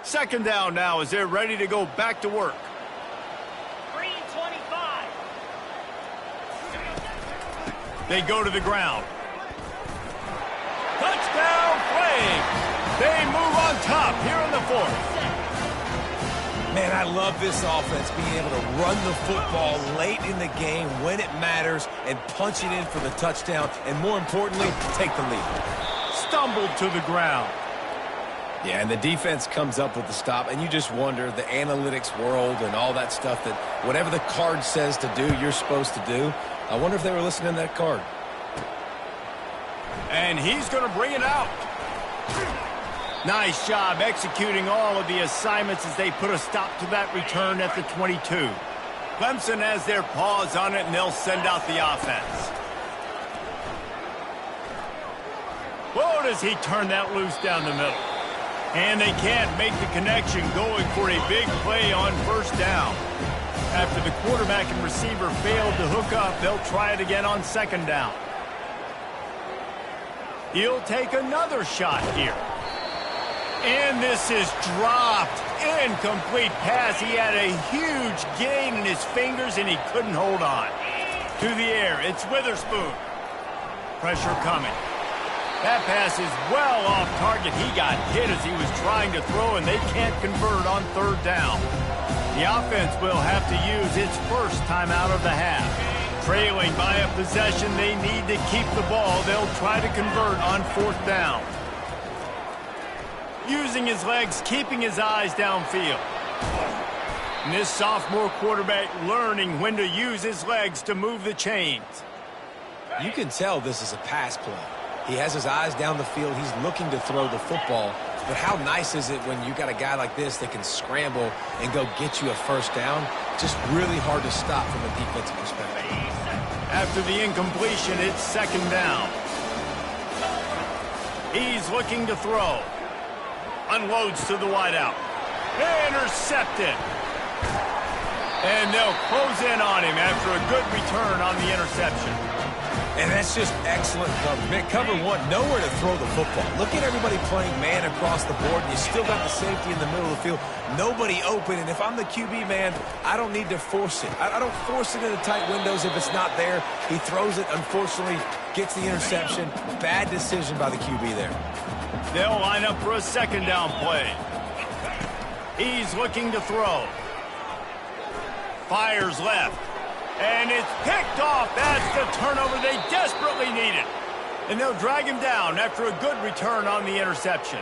Second down now as they're ready to go back to work. 3:25. They go to the ground. Touchdown, Flames! They move on top here in the fourth. Man, I love this offense being able to run the football late in the game when it matters and punch it in for the touchdown and, more importantly, take the lead. Stumbled to the ground. Yeah, and the defense comes up with the stop, and you just wonder, the analytics world and all that stuff, that whatever the card says to do, you're supposed to do. I wonder if they were listening to that card. And he's going to bring it out. Nice job executing all of the assignments as they put a stop to that return at the 22. Clemson has their paws on it, and they'll send out the offense. Whoa, does he turn that loose down the middle. And they can't make the connection, going for a big play on first down. After the quarterback and receiver failed to hook up, they'll try it again on second down. He'll take another shot here. And this is dropped. Incomplete pass. He had a huge gain in his fingers, and he couldn't hold on. To the air, it's Witherspoon. Pressure coming. That pass is well off target. He got hit as he was trying to throw, and they can't convert on third down. The offense will have to use its first timeout of the half. Trailing by a possession, they need to keep the ball. They'll try to convert on fourth down. Using his legs, keeping his eyes downfield. And this sophomore quarterback learning when to use his legs to move the chains. You can tell this is a pass play. He has his eyes down the field. He's looking to throw the football. But how nice is it when you got a guy like this that can scramble and go get you a first down? Just really hard to stop from a defensive perspective. After the incompletion, it's second down. He's looking to throw. Unloads to the wideout. Intercepted. And they'll close in on him after a good return on the interception. And that's just excellent coverage. Man, cover one, nowhere to throw the football. Look at everybody playing man across the board, and you still got the safety in the middle of the field. Nobody open, and if I'm the QB, man, I don't need to force it. I don't force it into tight windows if it's not there. He throws it, unfortunately, gets the interception. Bad decision by the QB there. They'll line up for a second down play. He's looking to throw. Fires left. And it's picked off. That's the turnover they desperately needed. And they'll drag him down after a good return on the interception.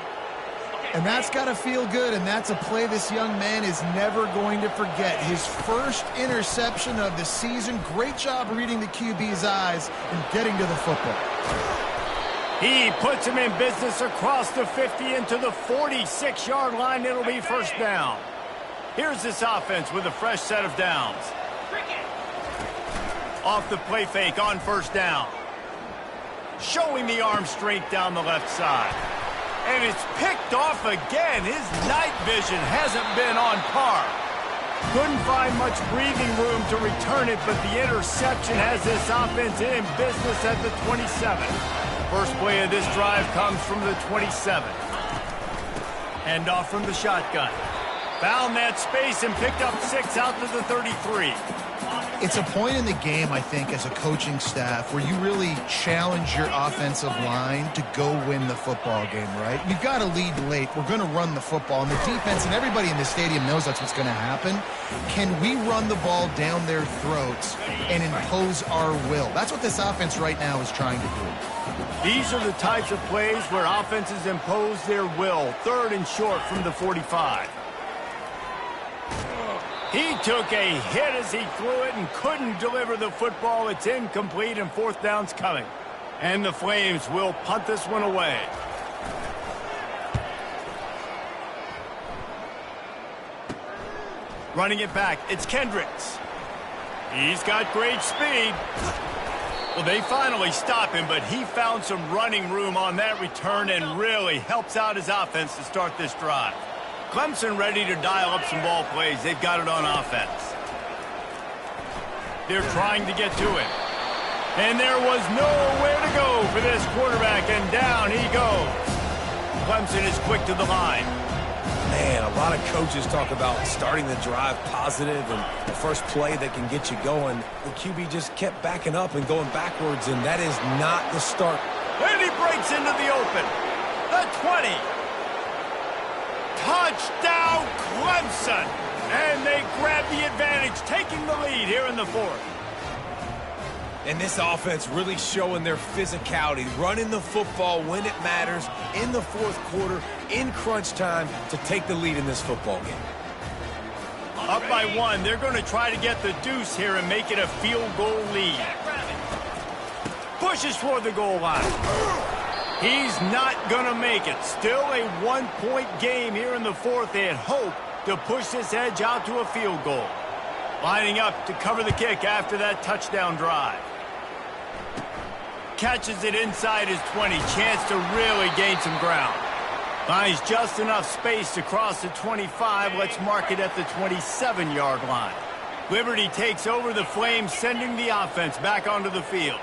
And that's got to feel good, and that's a play this young man is never going to forget. His first interception of the season. Great job reading the QB's eyes and getting to the football. He puts him in business across the 50 into the 46-yard line. It'll be first down. Here's this offense with a fresh set of downs. Off the play fake on first down. Showing the arm strength down the left side. And it's picked off again. His night vision hasn't been on par. Couldn't find much breathing room to return it, but the interception has this offense in business at the 27. First play of this drive comes from the 27. Hand off from the shotgun. Found that space and picked up 6 out to the 33. It's a point in the game, I think, as a coaching staff where you really challenge your offensive line to go win the football game, right? You've got to lead late. We're going to run the football. And the defense and everybody in the stadium knows that's what's going to happen. Can we run the ball down their throats and impose our will? That's what this offense right now is trying to do. These are the types of plays where offenses impose their will. Third and short from the 45. He took a hit as he threw it and couldn't deliver the football. It's incomplete, and fourth down's coming. And the Flames will punt this one away. Running it back, it's Kendricks. He's got great speed. Well, they finally stop him, but he found some running room on that return and really helps out his offense to start this drive. Clemson ready to dial up some ball plays. They've got it on offense. They're trying to get to it. And there was nowhere to go for this quarterback, and down he goes. Clemson is quick to the line. Man, Man, a lot of coaches talk about starting the drive positive and the first play that can get you going. The QB just kept backing up and going backwards, and that is not the start. And he breaks into the open. The 20. Touchdown, Clemson. And they grab the advantage, taking the lead here in the fourth. And this offense really showing their physicality, running the football when it matters, in the fourth quarter, in crunch time, to take the lead in this football game. Up by 1, they're going to try to get the deuce here and make it a field goal lead. Pushes toward the goal line. He's not going to make it. Still a 1-point game here in the fourth. They had hoped to push this edge out to a field goal. Lining up to cover the kick after that touchdown drive. Catches it inside his 20. Chance to really gain some ground. Finds just enough space to cross the 25. Let's mark it at the 27-yard line. Liberty takes over the Flames, sending the offense back onto the field.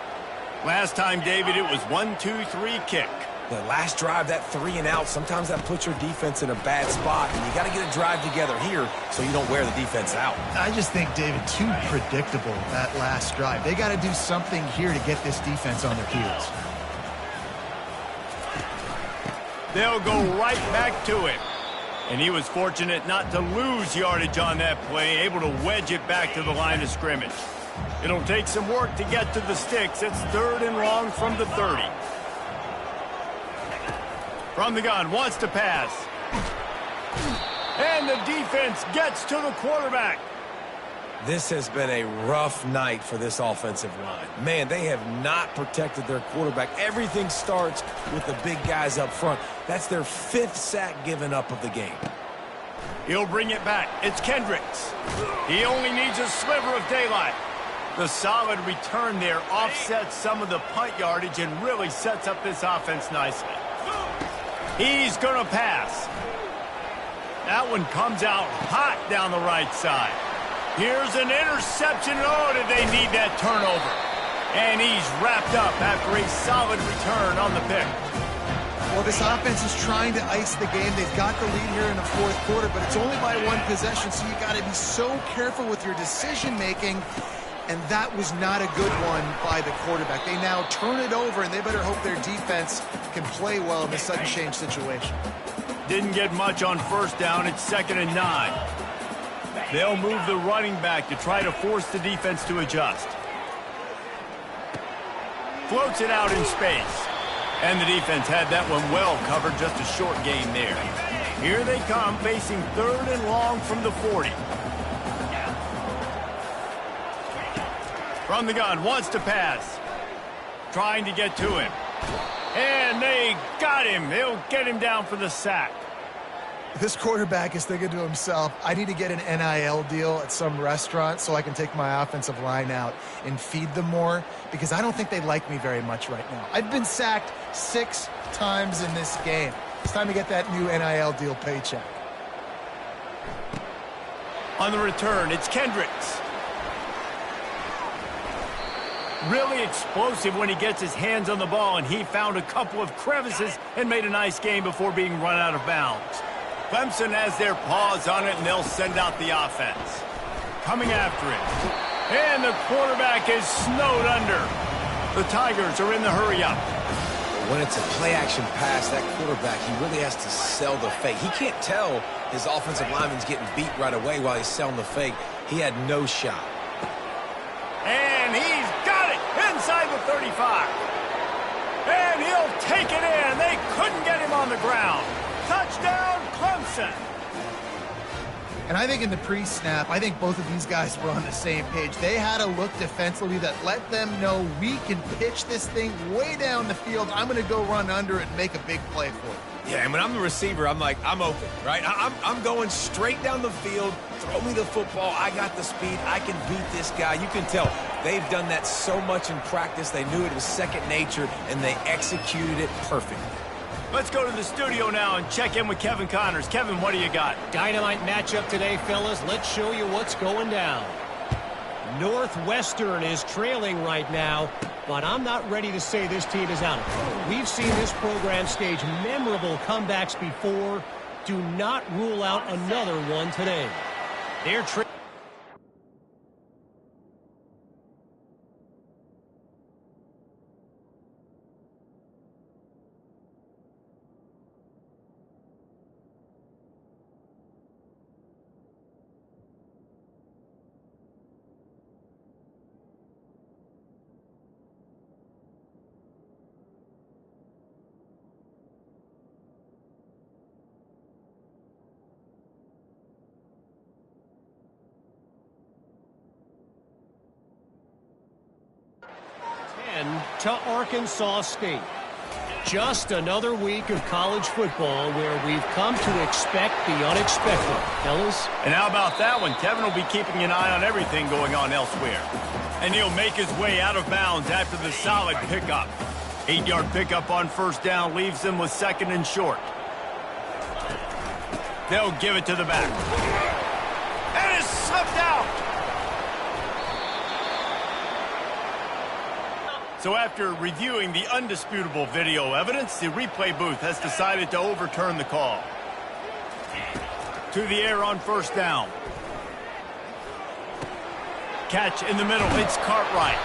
Last time, David, it was 1-2-3 kick. The last drive, that 3-and-out, sometimes that puts your defense in a bad spot, and you got to get a drive together here so you don't wear the defense out. I just think, David, too predictable, that last drive. They got to do something here to get this defense on their heels. They'll go right back to him. And he was fortunate not to lose yardage on that play, able to wedge it back to the line of scrimmage. It'll take some work to get to the sticks. It's 3rd and long from the 30. From the gun, wants to pass. And the defense gets to the quarterback. This has been a rough night for this offensive line. Man, they have not protected their quarterback. Everything starts with the big guys up front. That's their 5th sack given up of the game. He'll bring it back. It's Kendricks. He only needs a sliver of daylight. The solid return there offsets some of the punt yardage and really sets up this offense nicely. He's going to pass. That one comes out hot down the right side. Here's an interception. Oh, did they need that turnover? And he's wrapped up after a solid return on the pick. Well, this offense is trying to ice the game. They've got the lead here in the fourth quarter, but it's only by 1 possession, so you got to be so careful with your decision-making. And that was not a good one by the quarterback. They now turn it over, and they better hope their defense can play well in this sudden change situation. Didn't get much on first down. It's 2nd and 9. They'll move the running back to try to force the defense to adjust. Floats it out in space. And the defense had that one well covered, just a short gain there. Here they come, facing 3rd and long from the 40. From the gun, wants to pass. Trying to get to him. And they got him. They'll get him down for the sack. This quarterback is thinking to himself, I need to get an NIL deal at some restaurant so I can take my offensive line out and feed them more, because I don't think they like me very much right now. I've been sacked 6 times in this game. It's time to get that new NIL deal paycheck. On the return, it's Kendricks. Really explosive when he gets his hands on the ball, and he found a couple of crevices and made a nice game before being run out of bounds. Clemson has their paws on it, and they'll send out the offense. Coming after it. And the quarterback is snowed under. The Tigers are in the hurry-up. When it's a play-action pass, that quarterback, he really has to sell the fake. He can't tell his offensive lineman's getting beat right away while he's selling the fake. He had no shot. And he's got it inside the 35. And he'll take it in. They couldn't get him on the ground. Touchdown, Clemson. And I think in the pre-snap, I think both of these guys were on the same page. They had a look defensively that let them know we can pitch this thing way down the field. I'm going to go run under it and make a big play for it. Yeah, and when I'm the receiver, I'm like, I'm open, right? I'm going straight down the field. Throw me the football. I got the speed. I can beat this guy. You can tell they've done that so much in practice. They knew it was second nature, and they executed it perfectly. Let's go to the studio now and check in with Kevin Connors. Kevin, what do you got? Dynamite matchup today, fellas. Let's show you what's going down. Northwestern is trailing right now, but I'm not ready to say this team is out of it. We've seen this program stage memorable comebacks before. do not rule out another one today. They're 10 to Arkansas State. Just another week of college football where we've come to expect the unexpected. Fellas? And how about that one? Kevin will be keeping an eye on everything going on elsewhere. And he'll make his way out of bounds after the solid pickup. 8-yard pickup on first down leaves them with second and short. They'll give it to the back. And it's slipped out. So after reviewing the undisputable video evidence, the replay booth has decided to overturn the call. To the air on first down. Catch in the middle. It's Cartwright.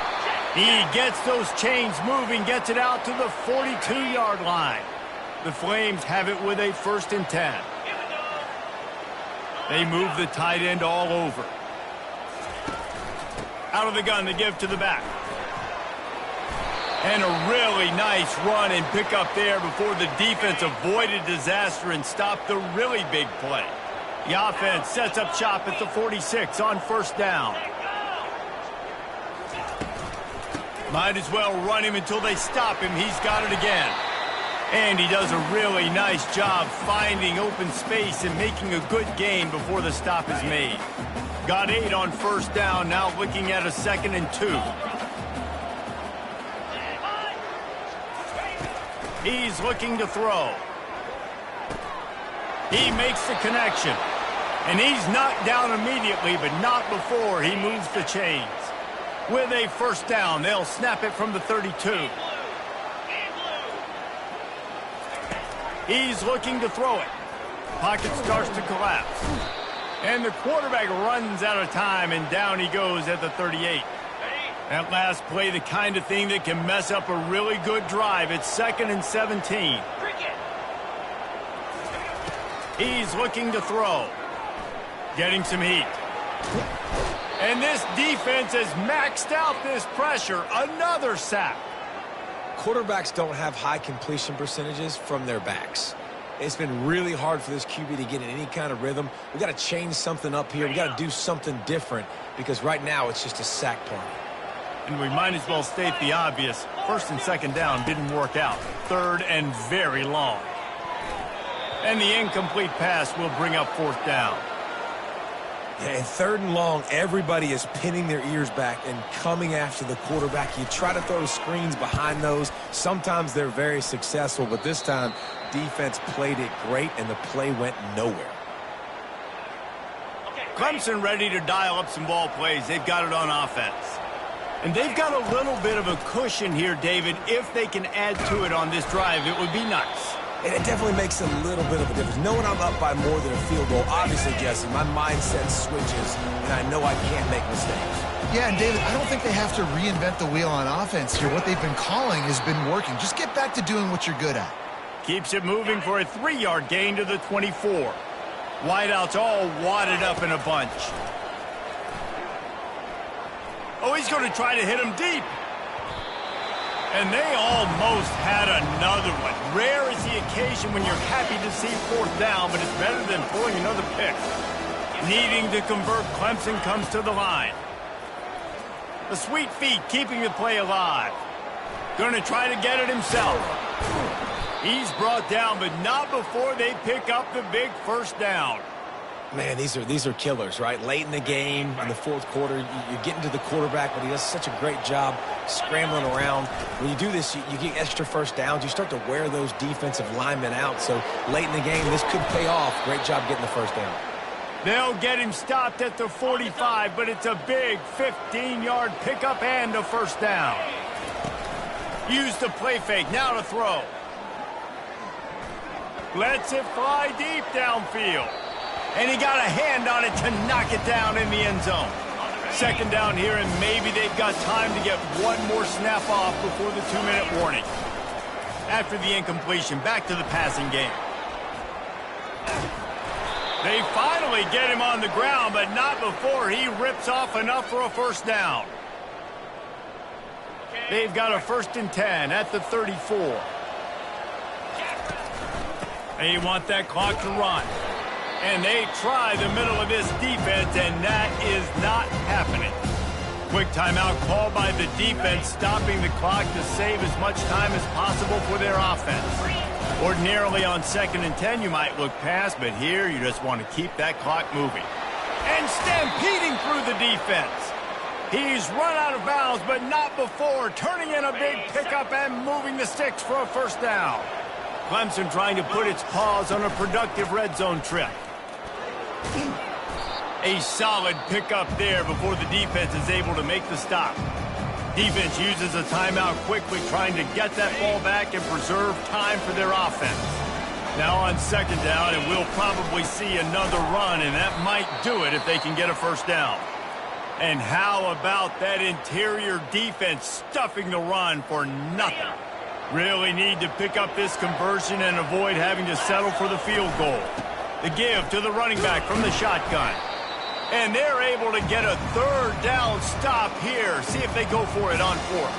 He gets those chains moving, gets it out to the 42-yard line. The Flames have it with a 1st and 10. They move the tight end all over. Out of the gun to give to the back. And a really nice run and pick up there before the defense avoided disaster and stopped the really big play. The offense sets up shop at the 46 on first down. Might as well run him until they stop him. He's got it again. And he does a really nice job finding open space and making a good gain before the stop is made. Got 8 on first down, now looking at a 2nd and 2. He's looking to throw. He makes the connection. And he's knocked down immediately, but not before he moves the chains. With a first down, they'll snap it from the 32. He's looking to throw it. Pocket starts to collapse. And the quarterback runs out of time, and down he goes at the 38. That last play, the kind of thing that can mess up a really good drive. It's 2nd and 17. He's looking to throw. Getting some heat. And this defense has maxed out this pressure. Another sack. Quarterbacks don't have high completion percentages from their backs. It's been really hard for this QB to get in any kind of rhythm. We got to change something up here. We got to do something different because right now it's just a sack party. And we might as well state the obvious. 1st and 2nd down didn't work out. 3rd and very long. And the incomplete pass will bring up 4th down. Yeah, and 3rd and long, everybody is pinning their ears back and coming after the quarterback. You try to throw screens behind those. Sometimes they're very successful, but this time, defense played it great, and the play went nowhere. Clemson ready to dial up some ball plays. They've got it on offense. And they've got a little bit of a cushion here, David. If they can add to it on this drive, it would be nice. And it definitely makes a little bit of a difference. Knowing I'm up by more than a field goal, obviously, Jesse, my mindset switches, and I know I can't make mistakes. Yeah, and David, I don't think they have to reinvent the wheel on offense here. What they've been calling has been working. Just get back to doing what you're good at. Keeps it moving for a 3-yard gain to the 24. Wideouts all wadded up in a bunch. Oh, he's going to try to hit him deep. And they almost had another one. Rare is the occasion when you're happy to see 4th down, but it's better than pulling another pick. Needing to convert, Clemson comes to the line. The sweet feet keeping the play alive. Going to try to get it himself. He's brought down, but not before they pick up the big first down. Man, these are killers, right? Late in the game, in the 4th quarter, you're getting to the quarterback, but he does such a great job scrambling around. When you do this, you get extra first downs. You start to wear those defensive linemen out. So late in the game, this could pay off. Great job getting the first down. They'll get him stopped at the 45, but it's a big 15-yard pickup and a first down. Use the play fake, now to throw. Lets it fly deep downfield. And he got a hand on it to knock it down in the end zone. Second down here, and maybe they've got time to get one more snap off before the 2-minute warning. After the incompletion, back to the passing game. They finally get him on the ground, but not before he rips off enough for a first down. They've got a 1st and 10 at the 34. They want that clock to run. And they try the middle of this defense, and that is not happening. Quick timeout called by the defense, stopping the clock to save as much time as possible for their offense. Ordinarily on 2nd and 10, you might look past, but here you just want to keep that clock moving. And stampeding through the defense. He's run out of bounds, but not before, turning in a big pickup and moving the sticks for a first down. Clemson trying to put its paws on a productive red zone trip. A solid pickup there before the defense is able to make the stop. Defense uses a timeout quickly, trying to get that ball back and preserve time for their offense. Now on 2nd down, and we'll probably see another run, and that might do it if they can get a first down. And how about that interior defense stuffing the run for nothing? Really need to pick up this conversion and avoid having to settle for the field goal. The give to the running back from the shotgun. And they're able to get a 3rd down stop here. See if they go for it on 4th.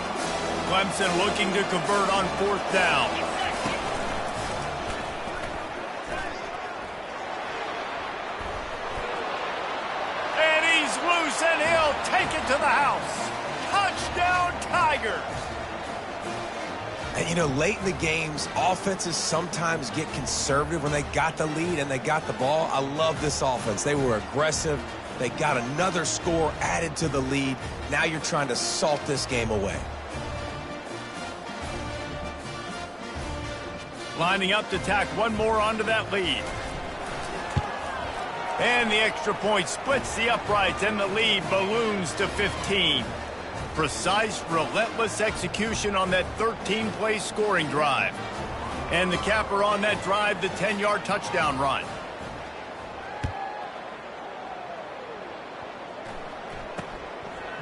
Clemson looking to convert on 4th down. And he's loose, and he'll take it to the house. Touchdown, Tigers. And, you know, late in the games, offenses sometimes get conservative when they got the lead and they got the ball. I love this offense. They were aggressive. They got another score added to the lead. Now you're trying to salt this game away. Lining up to tack one more onto that lead. And the extra point splits the uprights, and the lead balloons to 15. Precise, relentless execution on that 13-play scoring drive. And the capper on that drive, the 10-yard touchdown run.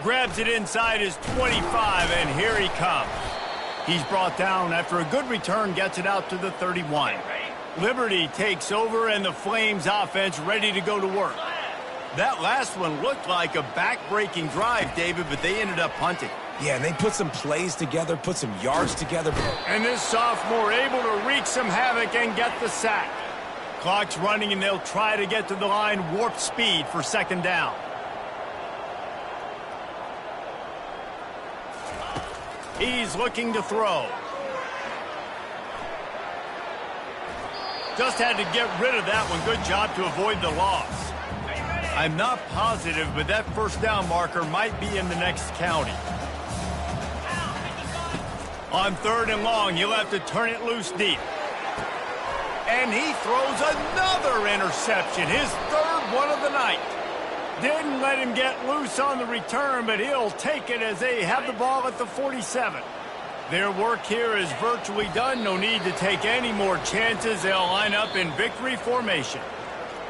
Grabs it inside his 25, and here he comes. He's brought down after a good return, gets it out to the 31. Liberty takes over, and the Flames offense ready to go to work. That last one looked like a back-breaking drive, David, but they ended up punting. Yeah, and they put some plays together, put some yards together. And this sophomore able to wreak some havoc and get the sack. Clock's running, and they'll try to get to the line warp speed for 2nd down. He's looking to throw. Just had to get rid of that one. Good job to avoid the loss. I'm not positive, but that first down marker might be in the next county. On 3rd and long, he'll have to turn it loose deep. And he throws another interception, his 3rd one of the night. Didn't let him get loose on the return, but he'll take it as they have the ball at the 47. Their work here is virtually done. No need to take any more chances. They'll line up in victory formation.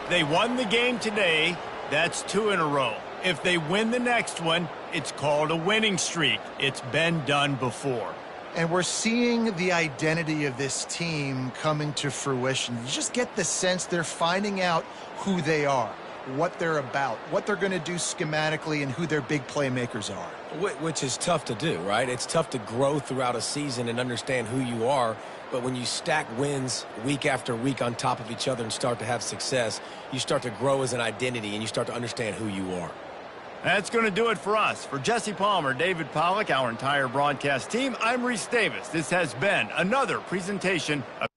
They won the game today. That's 2 in a row. If they win the next one, it's called a winning streak. It's been done before. And we're seeing the identity of this team coming to fruition. You just get the sense they're finding out who they are, what they're about, what they're going to do schematically, and who their big playmakers are. Which is tough to do, right? It's tough to grow throughout a season and understand who you are. But when you stack wins week after week on top of each other and start to have success, you start to grow as an identity and you start to understand who you are. That's going to do it for us. For Jesse Palmer, David Pollack, our entire broadcast team, I'm Reese Davis. This has been another presentation of